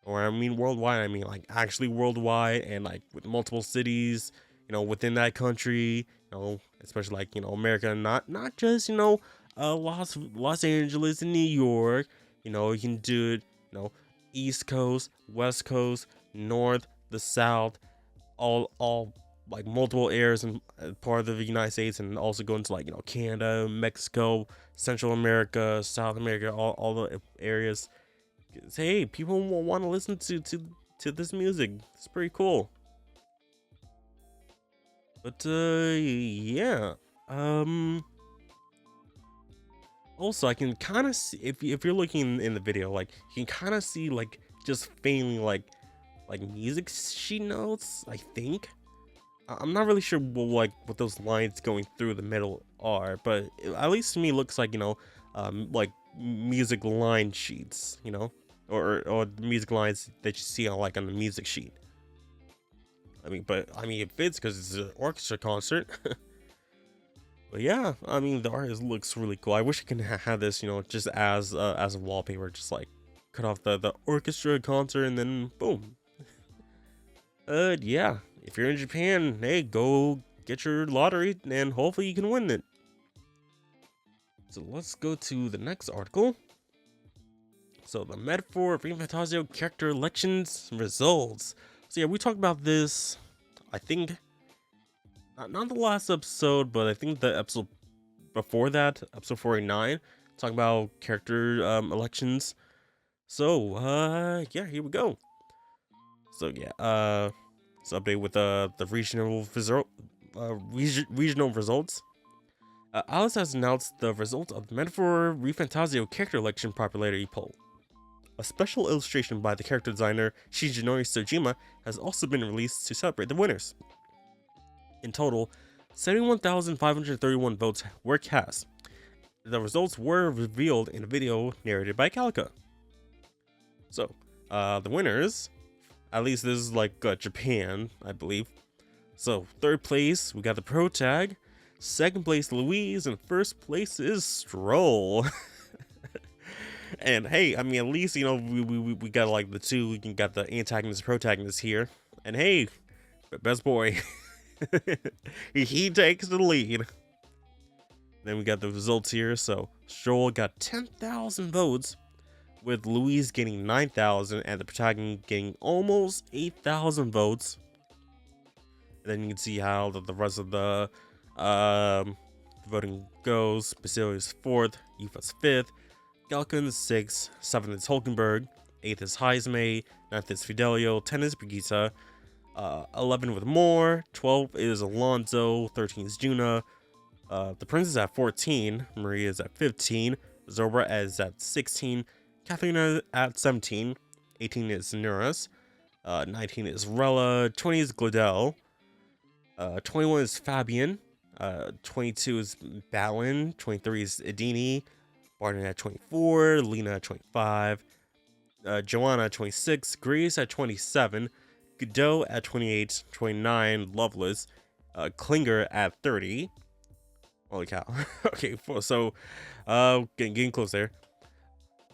Or I mean worldwide, I mean like actually worldwide, and like with multiple cities, within that country, especially like, America, not just, Los Angeles and New York. You can do it, East Coast, West Coast, North, the South, all like multiple areas and part of the United States, and also go into like, Canada, Mexico, Central America, South America, all the areas. 'Cause, hey, people will want to listen to this music. It's pretty cool. But yeah. Also, I can kind of see, if you're looking in the video, like you can kind of see like just faintly like music sheet notes, I think. I'm not really sure what those lines going through the middle are, but at least to me it looks like, like music line sheets, or music lines that you see on the music sheet. I mean it fits because it's an orchestra concert. But yeah, I mean the art looks really cool. I wish I could have this, just as a wallpaper, just like cut off the orchestra concert and then boom. Yeah, if you're in Japan, hey, go get your lottery and hopefully you can win it. So let's go to the next article. So the Metaphor of Fantasio character elections results. So yeah, we talked about this, I think, not the last episode, but I think the episode before that, episode 49, talking about character elections. So yeah, here we go. So yeah, so update with the regional results. Alice has announced the result of the Metaphor ReFantasio character election popularity poll. A special illustration by the character designer Shigenori Sojima has also been released to celebrate the winners. In total, 71,531 votes were cast. The results were revealed in a video narrated by Calica. So, the winners, at least this is like Japan, I believe. So, third place, we got the Pro Tag. Second place, Louise, and first place is Stroll. And hey, I mean, at least, we got like the two, we got the antagonist, protagonist here. And hey, best boy. he takes the lead. Then we got the results here. So Stroll got 10,000 votes, with Louise getting 9,000 and the protagonist getting almost 8,000 votes. And then you can see how the rest of the voting goes. Basilius 4th, Yufa's 5th, Galka is 6th, 7th is Hulkenberg, 8th is Heismay, 9th is Fidelio, 10th is Brigitte, 11 with Moore, 12 is Alonso, 13 is Juna, the Prince is at 14, Maria is at 15, Zobra is at 16, Katharina at 17, 18 is Nuras, 19 is Rella, 20 is Glodell, 21 is Fabian, 22 is Balin, 23 is Edini, Barton at 24, Lena at 25, Joanna at 26, Grace at 27, Godot at 28, 29, Loveless, Klinger at 30. Holy cow. Okay, so, getting close there.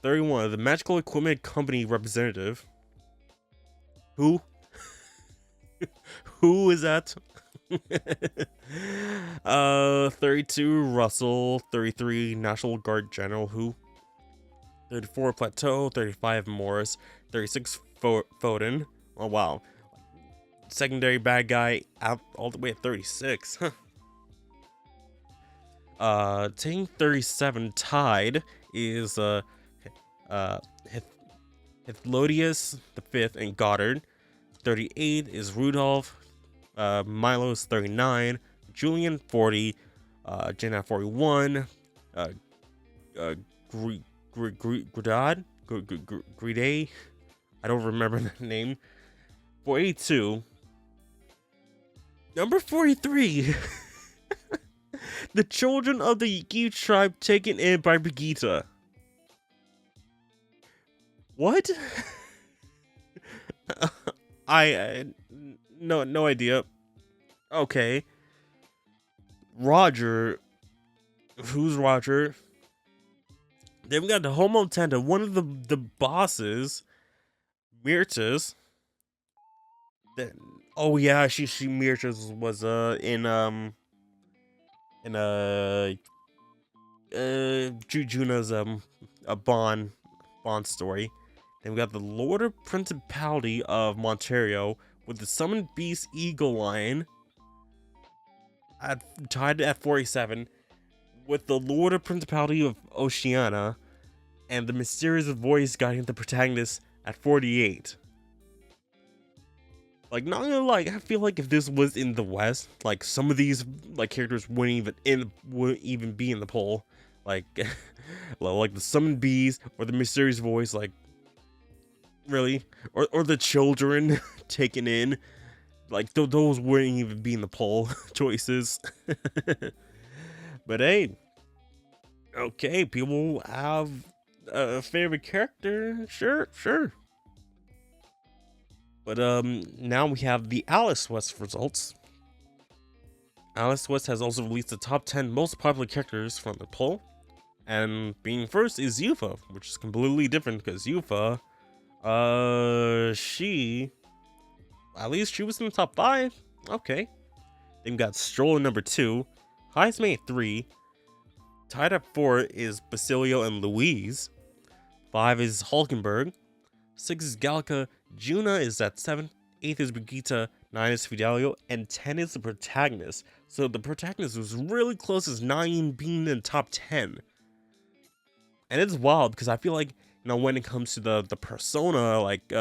31, the Magical Equipment Company representative. Who? Who is that? 32, Russell. 33, National Guard General. Who? 34, Plateau. 35, Morris. 36, Foden. Oh, wow. Secondary bad guy out all the way at 36. Taking 37 tied is Hithlodius the 5th and Goddard. 38 is Rudolph. Milo's 39. Julian 40. Jenna 41. Gridad? Gride? I don't remember the name. 42. Number 43. The children of the Yiki tribe taken in by Brigitte. What? No idea. Okay. Roger. Who's Roger? Then we got the Homo Tenta, one of the bosses. Mirtis. Then, oh yeah, she Mirtis was Jujuna's a Bond story. Then we got the Lord of Principality of Monterio with the Summoned Beast Eagle Lion tied at 47, with the Lord of Principality of Oceania and the mysterious voice guiding the protagonist at 48. Like, not gonna lie, I feel like if this was in the West, like some of these like characters wouldn't even be in the poll. Like, like the Summoned Bees or the mysterious voice, like, really, or the children taken in, like those wouldn't even be in the poll choices. But hey, okay, people have a favorite character, sure. But now we have the Alice West results. Alice West has also released the top 10 most popular characters from the poll, and being first is Yufa, which is completely different because Yufa, she was in the top 5. Okay. Then we got Stroll at number 2, Heismay at 3, tied at 4 is Basilio and Louise, 5 is Hulkenberg, 6 is Galka, Juna is at 7, 8th is Brigitte, 9 is Fidelio, and 10 is the protagonist. So the protagonist was really close as 9 being in the top 10. And it's wild because I feel like, you know, when it comes to the persona, like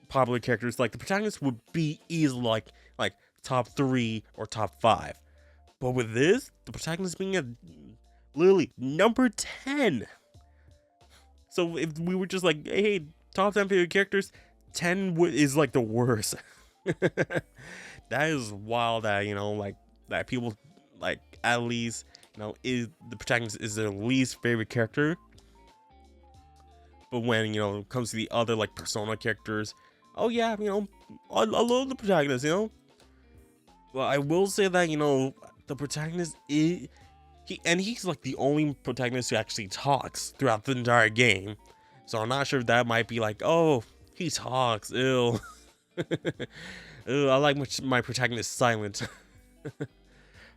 popular characters, like the protagonist would be easily like top 3 or top 5. But with this, the protagonist being at literally number 10. So if we were just like, hey, top 10 favorite characters, 10 is like the worst. That is wild that, you know, like that people like at least, you know, is the protagonist is their least favorite character. But when, you know, it comes to the other like persona characters, oh yeah, you know, I love the protagonist, you know. Well, I will say that, you know, the protagonist is he's like the only protagonist who actually talks throughout the entire game. So I'm not sure if that might be like, oh, he talks, ew. Ew, I like my protagonist silent.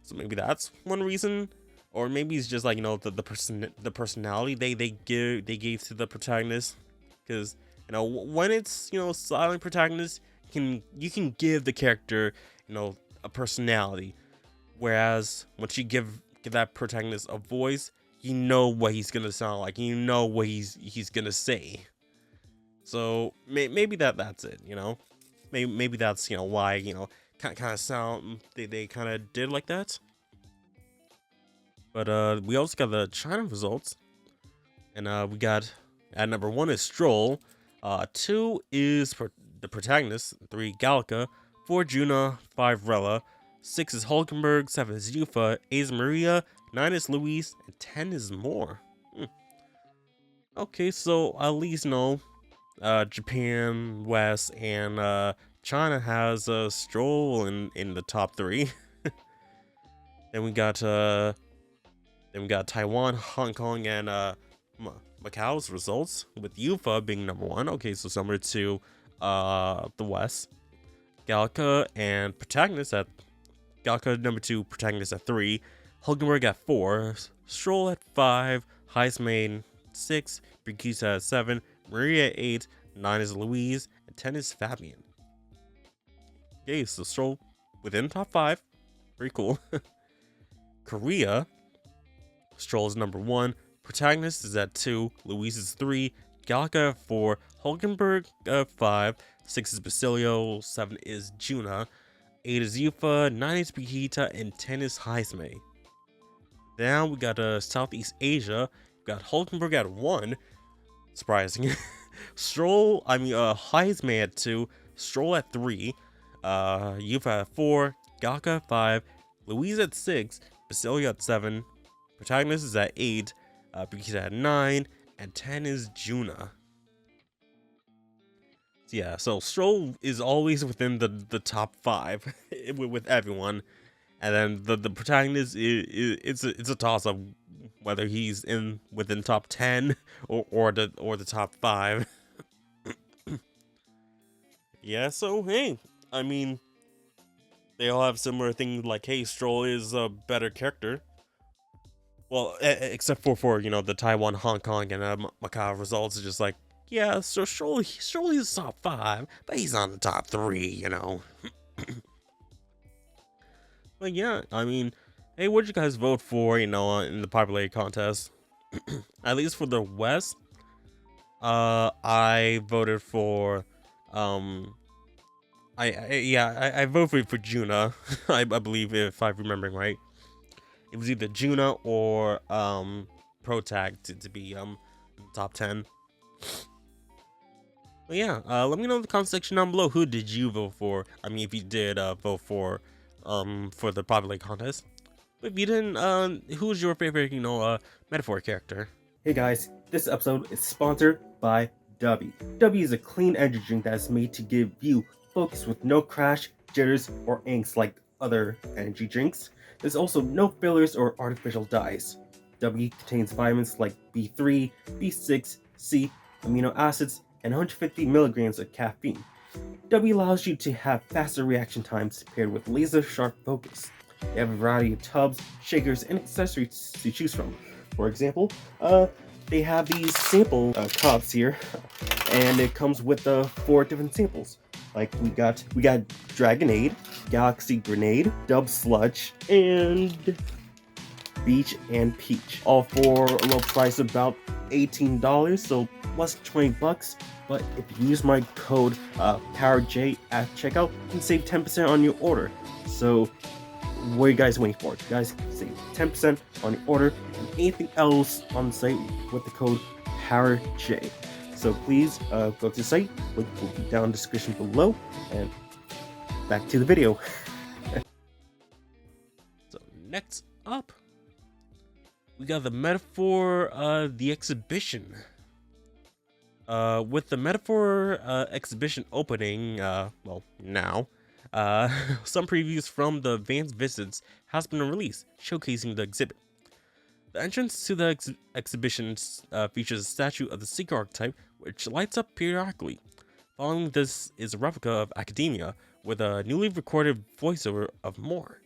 So maybe that's one reason, or maybe it's just like, you know, the personality they gave to the protagonist, because, you know, when it's, you know, silent protagonist, you can give the character, you know, a personality, whereas once you give that protagonist a voice, you know what he's gonna sound like, you know what he's gonna say. So maybe that's it, you know. Maybe that's, you know, why, you know, kind of sound they kind of did like that. But we also got the China results, and we got at number 1 is Stroll, 2 is the protagonist, 3 Gallica, 4 Juna, 5 Rella, 6 is Hulkenberg, 7 is Yufa, 8 is Maria, 9 is Luis, and 10 is more. Okay, so at least know Japan, West, and China has Stroll in the top 3. Then we got Taiwan, Hong Kong, and Macau's results, with Yufa being number 1. Okay, so similar to the West. Gallica and Protagonist at Gallica number 2, Protagonist at 3, Hulkenberg at 4, Stroll at 5, Heisman 6, Brigitte at 7, Maria at 8, 9 is Louise, and 10 is Fabian. Okay, so Stroll within the top 5. Pretty cool. Korea, Stroll is number 1, Protagonist is at 2, Louise is 3, Gallica at 4, Hulkenberg at 5, 6 is Basilio, 7 is Juna, 8 is Yufa, 9 is Brigitte, and 10 is Heisme. Now we got Southeast Asia. We got Hulkenberg at 1, surprising. Heisme at 2, Stroll at 3, Yufa at 4, Gallica at 5, Louise at 6, Basilio at 7, Protagonist is at 8, Brigitte at 9, and 10 is Juna. So yeah, so Stroll is always within the top 5 with everyone, and then the protagonist it's a toss up whether he's within top 10 or the top 5. Yeah, so hey, I mean, they all have similar things, like, hey, Stroll is a better character. Well, except for you know, the Taiwan, Hong Kong, and Macau results. Is just like, yeah, so Stroll is top 5, but he's on the top 3, you know. But yeah, I mean, hey, what'd you guys vote for, you know, in the popularity contest? At least for the West, I voted for, I voted for Juna. I believe, if I'm remembering right. It was either Juna or Protag to be top 10. But yeah, let me know in the comment section down below, who did you vote for? I mean, if you did vote for the popularity contest. But if you didn't, who's your favorite, you know, metaphor character?
Hey guys, this episode is sponsored by W. W is a clean energy drink that is made to give you focus with no crash, jitters, or angst like other energy drinks. There's also no fillers or artificial dyes. W contains vitamins like B3, B6, C, amino acids, and 150 milligrams of caffeine. W allows you to have faster reaction times paired with laser sharp focus. They have a variety of tubs, shakers, and accessories to choose from. For example, they have these sample cups here, and it comes with 4 different samples. Like we got Dragonade, Galaxy Grenade, Dub Sludge, and Beach and Peach. All for a low price of about $18, so less than 20 bucks. But if you use my code PowerJ at checkout, you can save 10% on your order. So what are you guys waiting for? You guys can save 10% on your order and anything else on the site with the code PowerJ. So please go to the site, link will be down in the description below, and back to the video.
So next up, we got the metaphor, the exhibition. With the metaphor exhibition opening, well, now, some previews from the advanced visits has been released, showcasing the exhibit. The entrance to the exhibition features a statue of the Seeker archetype, which lights up periodically. Following this is a replica of Academia, with a newly recorded voiceover of More.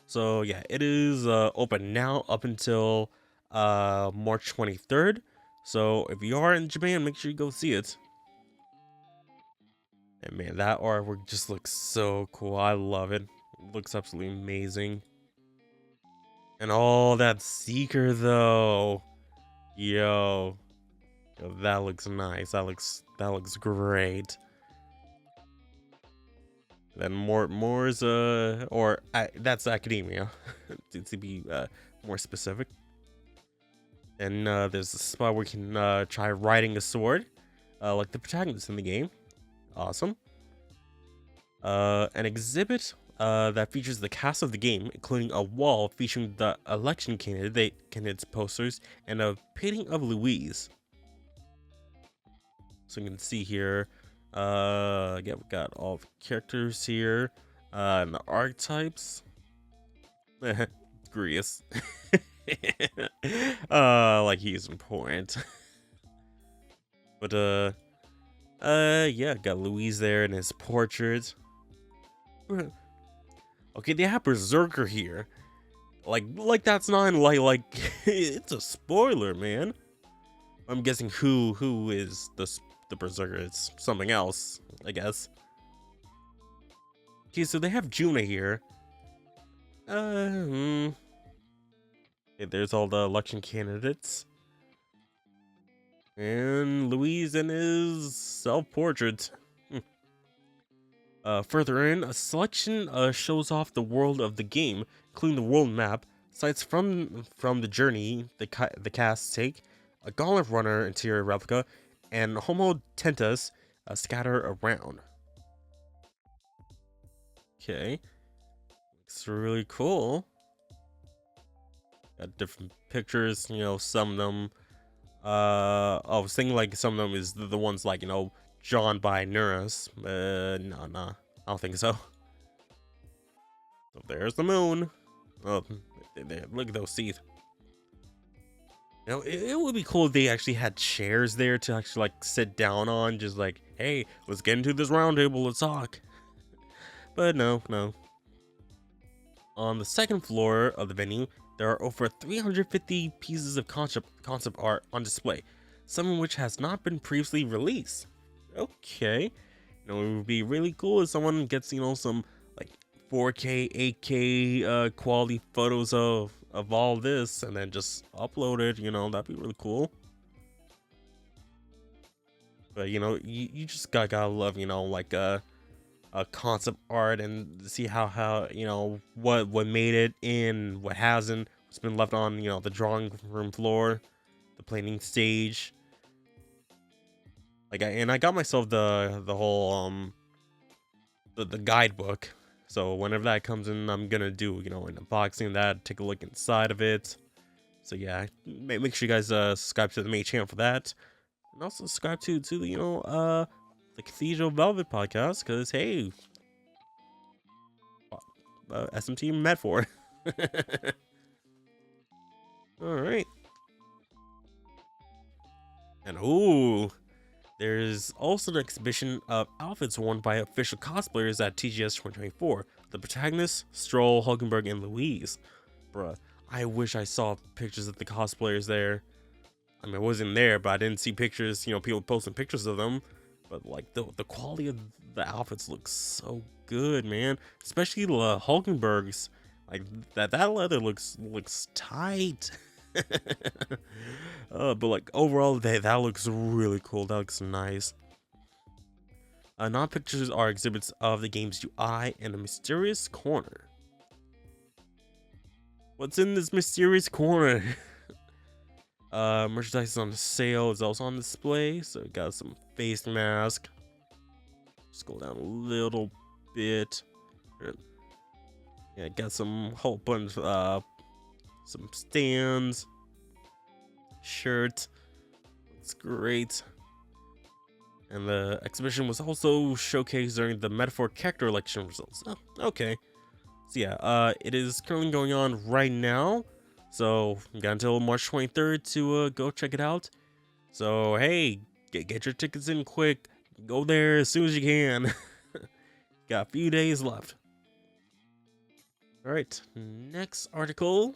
So yeah, it is open now up until March 23rd. So if you are in Japan, make sure you go see it. And man, that artwork just looks so cool. I love it. It looks absolutely amazing. And all that Seeker though. Yo. Yo, that looks nice. That looks great. Then more's that's academia to be more specific. And there's a spot where you can try riding a sword, like the protagonist in the game. Awesome. An exhibit that features the cast of the game, including a wall featuring the election candidates posters and a painting of Louise. So you can see here, yeah, we got all the characters here, and the archetypes. Grius. Like he's important. But yeah, got Louise there in his portrait. Okay, they have Berserker here. Like that's not like it's a spoiler, man. I'm guessing who is the Berserker? It's something else, I guess. Okay, so they have Juna here. Okay, there's all the election candidates. And Louise in his self-portrait. Further in, a selection shows off the world of the game, including the world map, sites from the journey the cast take, a gauntlet runner interior replica, and Homo Tentas scatter around. Okay, looks really cool. Got different pictures, you know, some of them. I was thinking like some of them is the ones like, you know, drawn by Neuros. No, I don't think so. So there's the moon. Oh, there, look at those teeth. You know, it would be cool if they actually had chairs there to actually like sit down on, just like, hey, let's get into this round table, let's talk. But no. On the second floor of the venue, there are over 350 pieces of concept art on display, some of which has not been previously released. Okay, you know, it would be really cool if someone gets, you know, some like 4K, 8K quality photos of all this and then just upload it. You know, that'd be really cool. But you know, you just gotta love, you know, like a concept art and see how you know what made it in, what hasn't, what's been left on, you know, the drawing room floor, the planning stage. Like I got myself the whole the guidebook, so whenever that comes in, I'm gonna do, you know, an unboxing of that, take a look inside of it. So yeah, make sure you guys subscribe to the main channel for that, and also subscribe to the, you know, the Cathedral Velvet podcast, because hey, SMT met for. All right, and ooh, there's also an exhibition of outfits worn by official cosplayers at TGS 2024. The protagonists, Stroll, Hulkenberg, and Louise. Bruh, I wish I saw pictures of the cosplayers there. I mean, I wasn't there, but I didn't see pictures, you know, people posting pictures of them. But like the quality of the outfits looks so good, man. Especially the Hulkenbergs. Like that leather looks tight. But like overall, that looks really cool. That looks nice. Non-pictures are exhibits of the game's UI and a mysterious corner. What's in this mysterious corner? Merchandise on sale is also on display. So we got some face mask. Just go down a little bit. Yeah, got some whole bunch of some stands, shirt. It's great. And the exhibition was also showcased during the Metaphor character election results. Oh, okay. So yeah, it is currently going on right now. So you got until March 23rd to go check it out. So hey, get your tickets in quick. Go there as soon as you can. Got a few days left. All right, next article.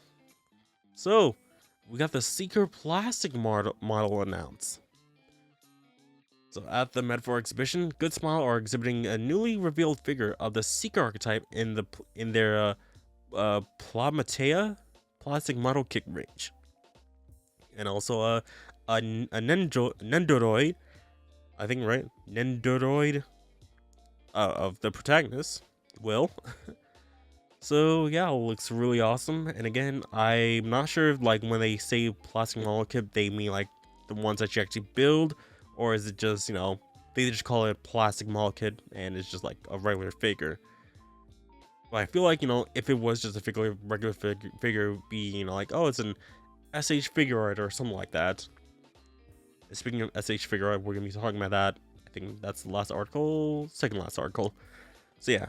So we got the Seeker plastic model announced. So at the Metaphor exhibition, Good Smile are exhibiting a newly revealed figure of the Seeker archetype in their Plamatea plastic model kit range, and also a Nendoroid, I think, right? Nendoroid of the protagonist, Will. So yeah, it looks really awesome. And again, I'm not sure if, like, when they say plastic model kit, they mean like the ones that you actually build, or is it just, they just call it plastic model kit and it's just like a regular figure. But I feel like, if it was just a regular figure, it would be, like, oh, it's an SH figure art or something like that. And speaking of SH figure art, we're gonna be talking about that. I think that's the last article, second last article. So yeah,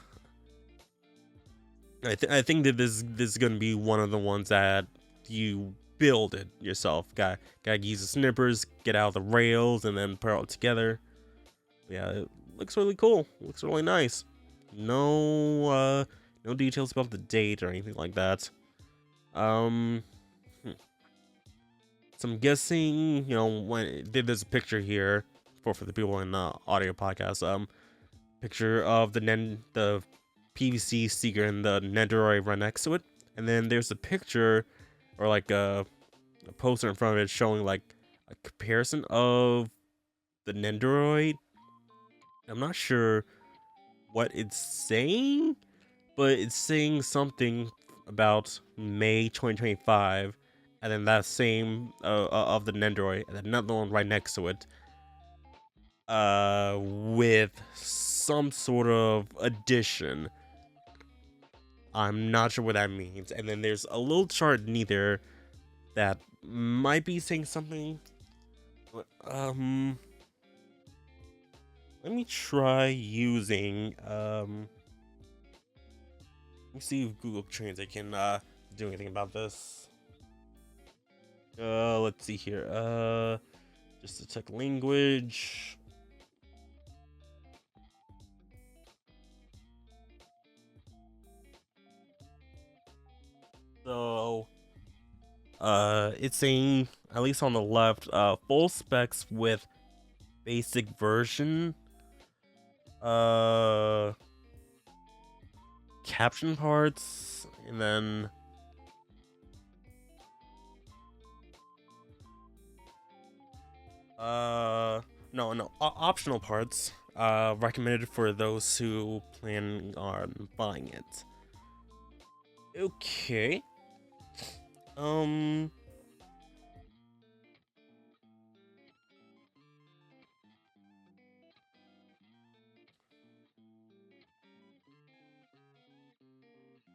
I think that this is gonna be one of the ones that you build it yourself. Gotta use the snippers, get out the rails, and then put it all together. Yeah, it looks really cool. Looks really nice. No details about the date or anything like that. So I'm guessing, when there's a picture here for the people in the audio podcast. Picture of the PVC Seeker and the Nendoroid right next to it, and then there's a picture or like a poster in front of it showing like a comparison of the Nendoroid. I'm not sure what it's saying, but it's saying something about May 2025, and then that same of the Nendoroid, and another one right next to it, with some sort of addition. I'm not sure what that means. And then there's a little chart neither that might be saying something. Let me try using let me see if Google Translate can do anything about this. Let's see here. Just to check language. So, it's saying, at least on the left, full specs with basic version, caption parts, and then optional parts, recommended for those who plan on buying it. Okay.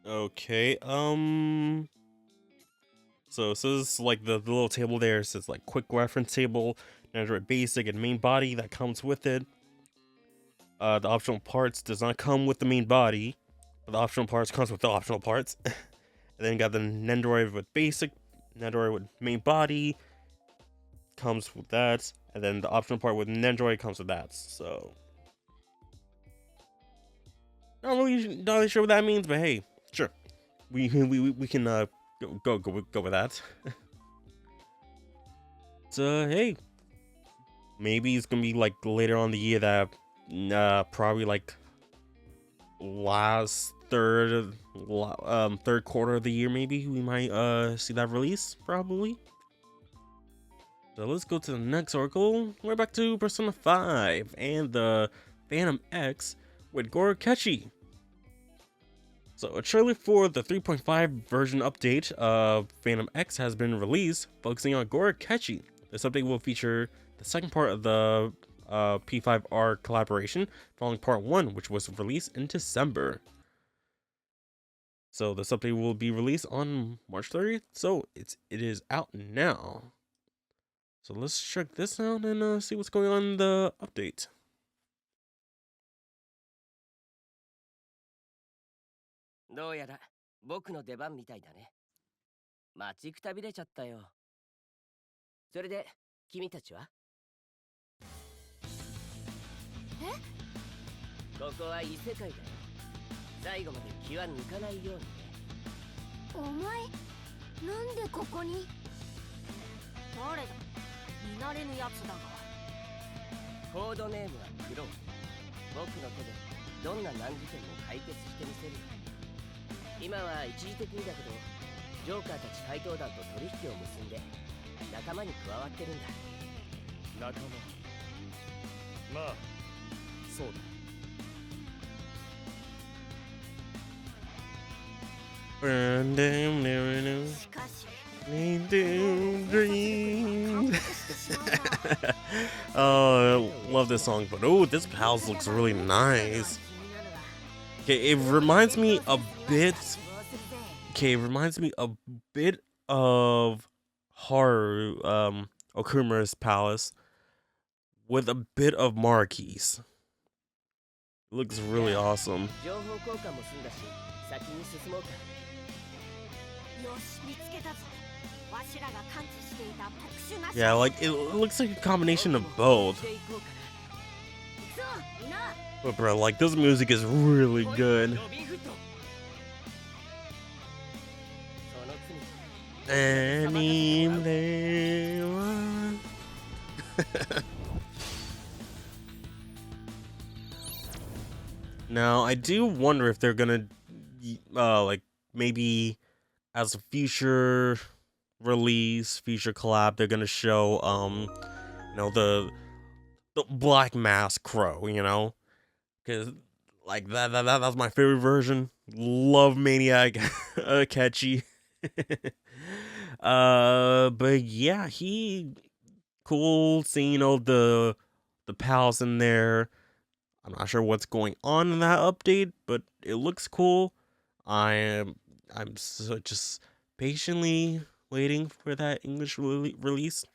Okay, so this is like the little table there says like quick reference table, Android basic and main body that comes with it. The optional parts does not come with the main body, but the optional parts comes with the optional parts. And then you got the Nendoroid with basic, Nendoroid with main body comes with that, and then the optional part with Nendoroid comes with that. So not really sure what that means, but hey, sure, we can go with that. So hey, maybe it's gonna be like later on in the year that probably like last third quarter of the year, maybe we might see that release, probably. So let's go to the next article. We're back to Persona 5 and the Phantom X with Gorakechi. So a trailer for the 3.5 version update of Phantom X has been released, focusing on Gorakechi. This update will feature the second part of the P5R collaboration, following part 1, which was released in December. So this update will be released on March 30th, so it is out now. So let's check this out and see what's going on in the update.
どうやら僕の出番みたいだね。待ちくたびれちゃったよ。それで君たちは？ここは異世界だよ。最後まで気は抜かないようにね。
お前、なんでここに？誰だ？見慣れぬやつだが。
コードネームはクロー。僕の手でどんな難事件も解決してみせる。今は一時的にだけど、ジョーカーたち怪盗団と取引を結んで仲間に加わってるんだ。
仲間。まあそうだ。
しかし
Dreams. Oh, I love this song, but oh, this house looks really nice. Okay, it reminds me a bit. Okay, it reminds me a bit of Haru, Okuma's palace, with a bit of Marquis. Looks really awesome.
情報交換も済んだし、先に進もうか。
よし見つけたぞ。わしらが感知していた特殊な
Yeah, like it looks like a combination of both.
していこうかな。
行くぞみんな。
But bro, like this music is really good.
ロビンフット。その罪。
Anyone. Now, I do wonder if they're gonna, like maybe as a future release, future collab, they're gonna show, you know, the Black Mask Crow, you know, because like that's my favorite version. Love Maniac, catchy. But yeah, cool seeing, you know, the pals in there. I'm not sure what's going on in that update, but it looks cool. I'm just patiently waiting for that English release.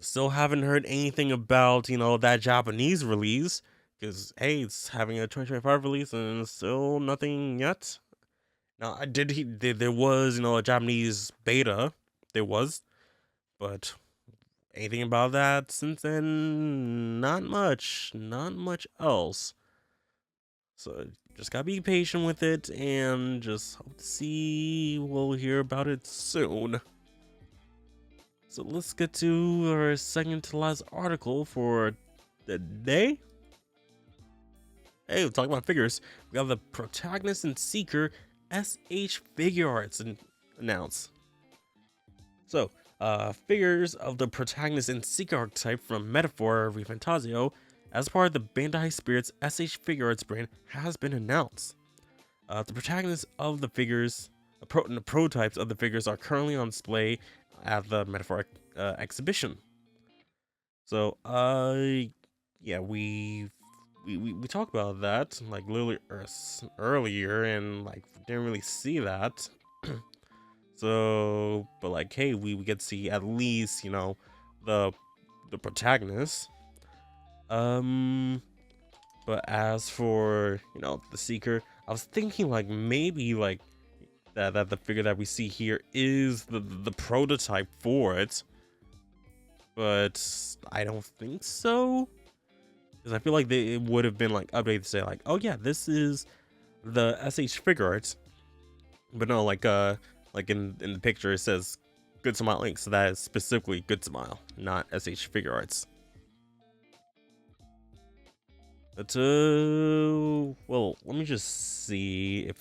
Still haven't heard anything about, you know, that Japanese release, because hey, it's having a 2025 release and still nothing yet. Now, there was, you know, a Japanese beta. There was, but anything about that since then? Not much else. So just gotta be patient with it and just hope to see we'll hear about it soon. So let's get to our second to last article for the day. Hey, we're talking about figures. We got the protagonist and seeker SH figure arts announced. So, figures of the protagonist and seeker archetype from Metaphor Refantasio as part of the Bandai Spirits SH Figure Arts brand has been announced. The protagonists of the figures, the prototypes of the figures are currently on display at the Metaphor exhibition. So, yeah, we talked about that like literally earlier and like didn't really see that. So, but like, hey, we get to see at least, you know, the protagonist. But as for, you know, the seeker, I was thinking like maybe like that the figure that we see here is the prototype for it. But I don't think so. Because I feel like it would have been like updated to say like, oh yeah, this is the SH figure arts. But no, like in the picture it says Good Smile Inc. So that is specifically Good Smile, not SH Figure Arts. But well, let me just see if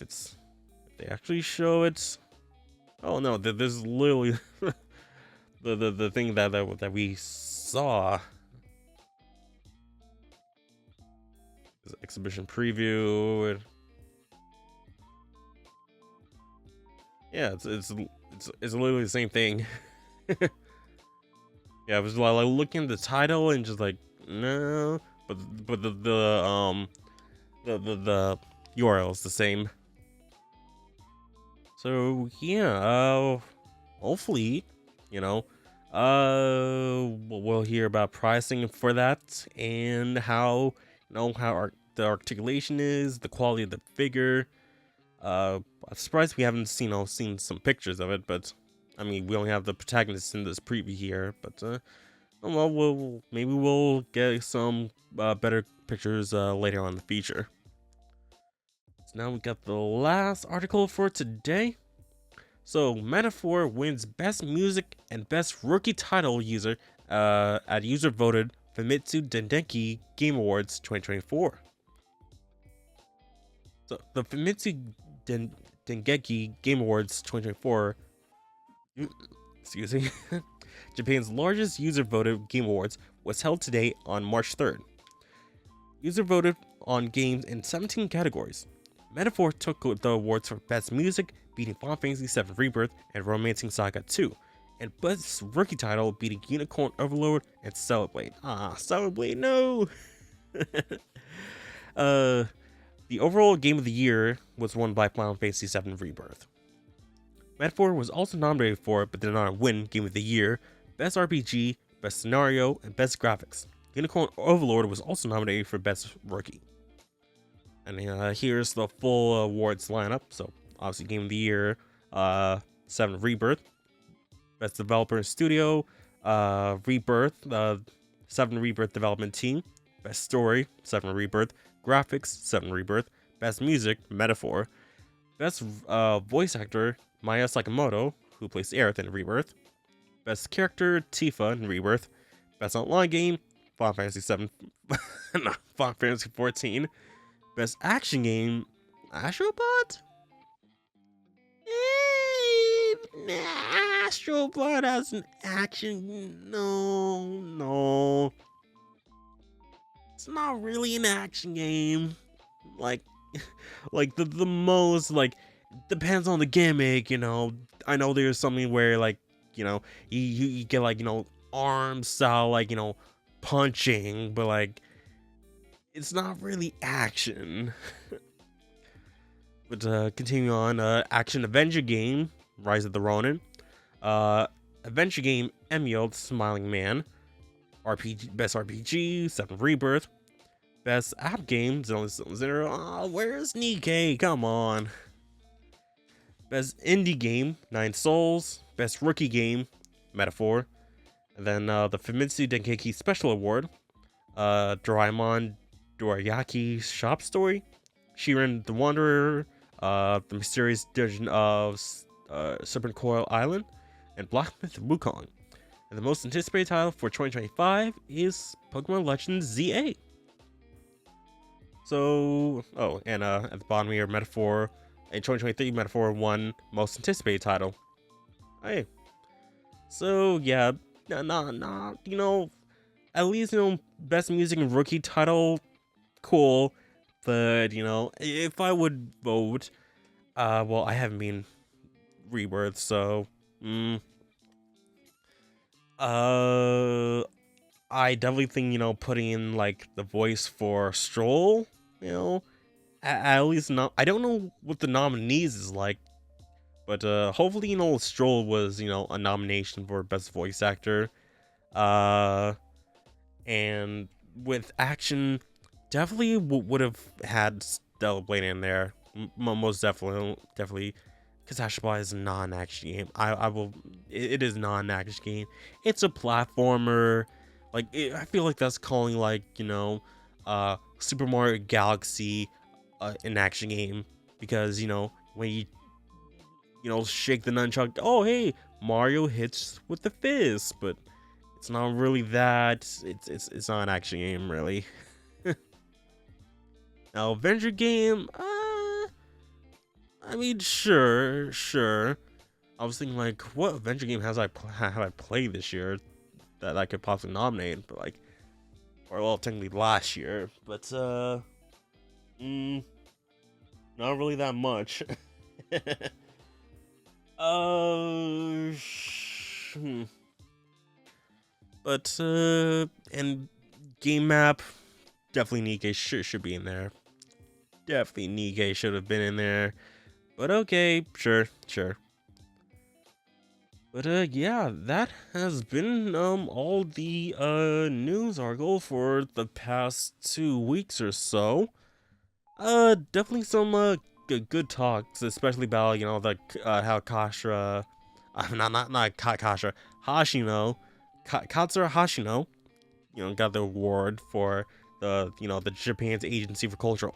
they actually show it. Oh no, this is literally the thing that we saw. This exhibition preview. Yeah, it's literally the same thing. Yeah, I was like looking at the title and just like no, but the URL is the same. So yeah, hopefully, you know, we'll hear about pricing for that and how, you know, how the articulation is, the quality of the figure. I'm surprised we haven't seen some pictures of it, but I mean, we only have the protagonist in this preview here. But well, maybe we'll get some better pictures later on in the feature. So now we got the last article for today. So Metaphor wins Best Music and Best Rookie Title User at user voted Famitsu Dendeki Game Awards 2024. So the Famitsu Dengeki Game Awards 2024. Excuse me. Japan's largest user-voted Game Awards was held today on March 3rd. User voted on games in 17 categories. Metaphor took the awards for Best Music, beating Final Fantasy VII Rebirth and Romancing Saga 2, and Best Rookie Title, beating Unicorn Overlord and Stellar Blade. Stellar Blade, no! The overall Game of the Year was won by Final Fantasy VII Rebirth. Metaphor was also nominated for, but did not win, Game of the Year, Best RPG, Best Scenario, and Best Graphics. Unicorn Overlord was also nominated for Best Rookie. And here's the full awards lineup. So, obviously, Game of the Year, 7 Rebirth, Best Developer and Studio, Rebirth, 7 Rebirth Development Team, Best Story, 7 Rebirth, Graphics, 7 Rebirth, Best Music, Metaphor, Best Voice Actor, Maya Sakamoto, who plays Aerith in Rebirth, Best Character, Tifa in Rebirth, Best Online Game, Final Fantasy 7, no, Final Fantasy 14, Best Action Game, Astrobot? Astrobot as an action, no. It's not really an action game. Like the most, like, depends on the gimmick, you know. I know there's something where, like, you know, you get, like, you know, arm style, like, you know, punching, but, like, it's not really action. But continuing on, action adventure game, Rise of the Ronin, adventure game, Emil, Smiling Man, RPG, Best RPG, 7 Rebirth, Best App Game, Zero. Where's Nikkei? Come on. Best Indie Game, 9 Souls, Best Rookie Game, Metaphor, and then the Famitsu Dengeki Special Award, Doraemon Dorayaki Shop Story, Shiren the Wanderer, The Mysterious Dungeon of Serpent Coil Island, and Blacksmith Wukong. And the most anticipated title for 2025 is Pokemon Legends ZA. So, and at the bottom here, Metaphor, in 2023, Metaphor won most anticipated title. Hey. So, yeah, nah, you know, at least, you know, best music and rookie title, cool. But, you know, if I would vote, well, I haven't been Rebirth, so, I definitely think, you know, putting in, like, the voice for Stroll, you know, at least not. I don't know what the nominees is like, but hopefully, you know, Stroll was, you know, a nomination for Best Voice Actor. And with action, definitely would have had Stellar Blade in there. Most definitely. Because Astrobot is a non-action game. It is non-action game. It's a platformer. Like, I feel like that's calling, like, you know, Super Mario Galaxy an action game. Because, you know, when you know, shake the nunchuck, oh, hey, Mario hits with the fist. But it's not really that. It's not an action game, really. Now, adventure game, I mean, sure. I was thinking, like, what adventure game have I played this year that I could possibly nominate? But, like, or well, technically last year, but not really that much. But and game map, definitely Nikkei should be in there. Definitely Nikkei should have been in there. But okay, sure. But yeah, that has been all the news article for the past 2 weeks or so. Definitely some good talks, especially about, you know, the how Katsura Hashino, you know, got the award for the, you know, the Japan's Agency for Cultural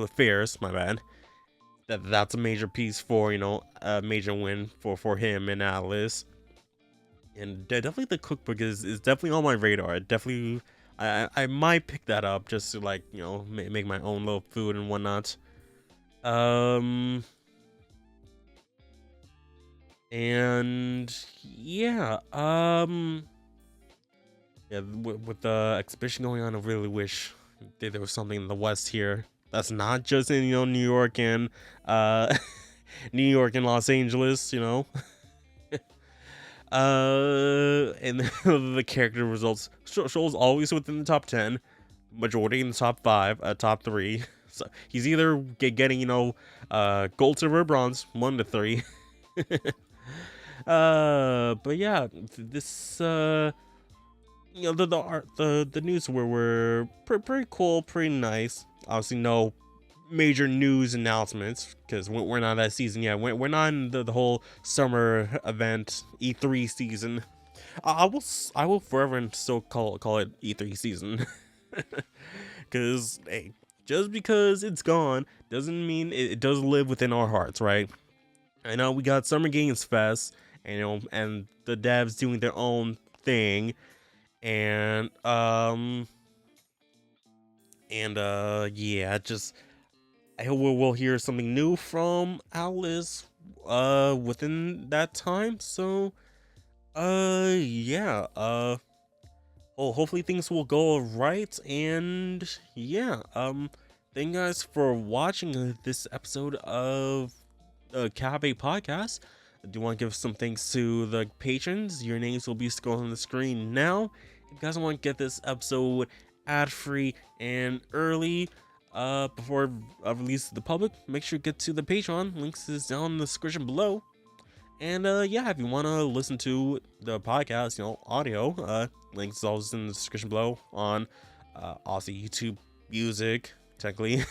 Affairs, my bad. That's a major piece for, you know, a major win for him and Atlas. And definitely the cookbook is definitely on my radar. I might pick that up just to, like, you know, make my own little food and whatnot. And yeah, yeah, with the exhibition going on, I really wish there was something in the West here. That's not just in New York and New York and Los Angeles, and the character results shows always within the top 10, majority in the top 5, top 3. So he's either getting gold, silver, bronze, 1 to 3. But yeah, this the art, the news were pretty cool, pretty nice. Obviously, no major news announcements because we're not that season yet. We're not in the whole summer event E3 season. I will forever and still call it E3 season, because hey, just because it's gone doesn't mean it does live within our hearts, right? I know we got Summer Games Fest, and the devs doing their own thing, and yeah, just I hope we'll hear something new from Alice within that time. So yeah, well, hopefully things will go right, and yeah, thank you guys for watching this episode of the Cafe Podcast. I do want to give some thanks to the patrons. Your names will be scrolling on the screen now. If you guys want to get this episode ad-free and early before I release to the public, make sure to get to the Patreon. Links is down in the description below. And yeah, if you want to listen to the podcast, audio, links is always in the description below on also YouTube Music, technically,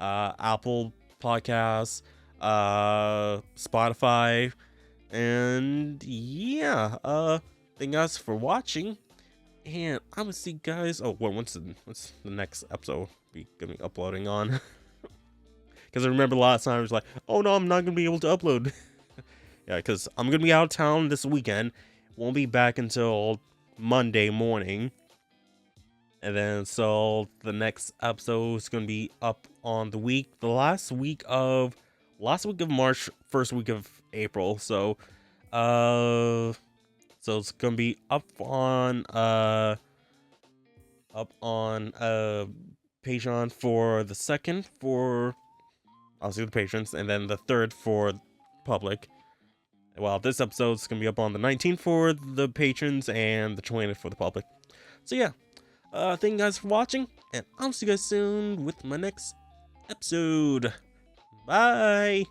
Apple Podcasts, Spotify, and yeah, thank you guys for watching, and I'm gonna see you guys. Oh, what's the next episode gonna be uploading on? Because I remember last time I was like, oh no, I'm not gonna be able to upload. Yeah, because I'm gonna be out of town this weekend. Won't be back until Monday morning. And then so the next episode is gonna be up on the last week of March, first week of April. So so it's gonna be up on Patreon for the second for obviously the patrons, and then the third for public. Well, this episode's gonna be up on the 19th for the patrons and the 20th for the public. So yeah, thank you guys for watching, and I'll see you guys soon with my next episode. Bye!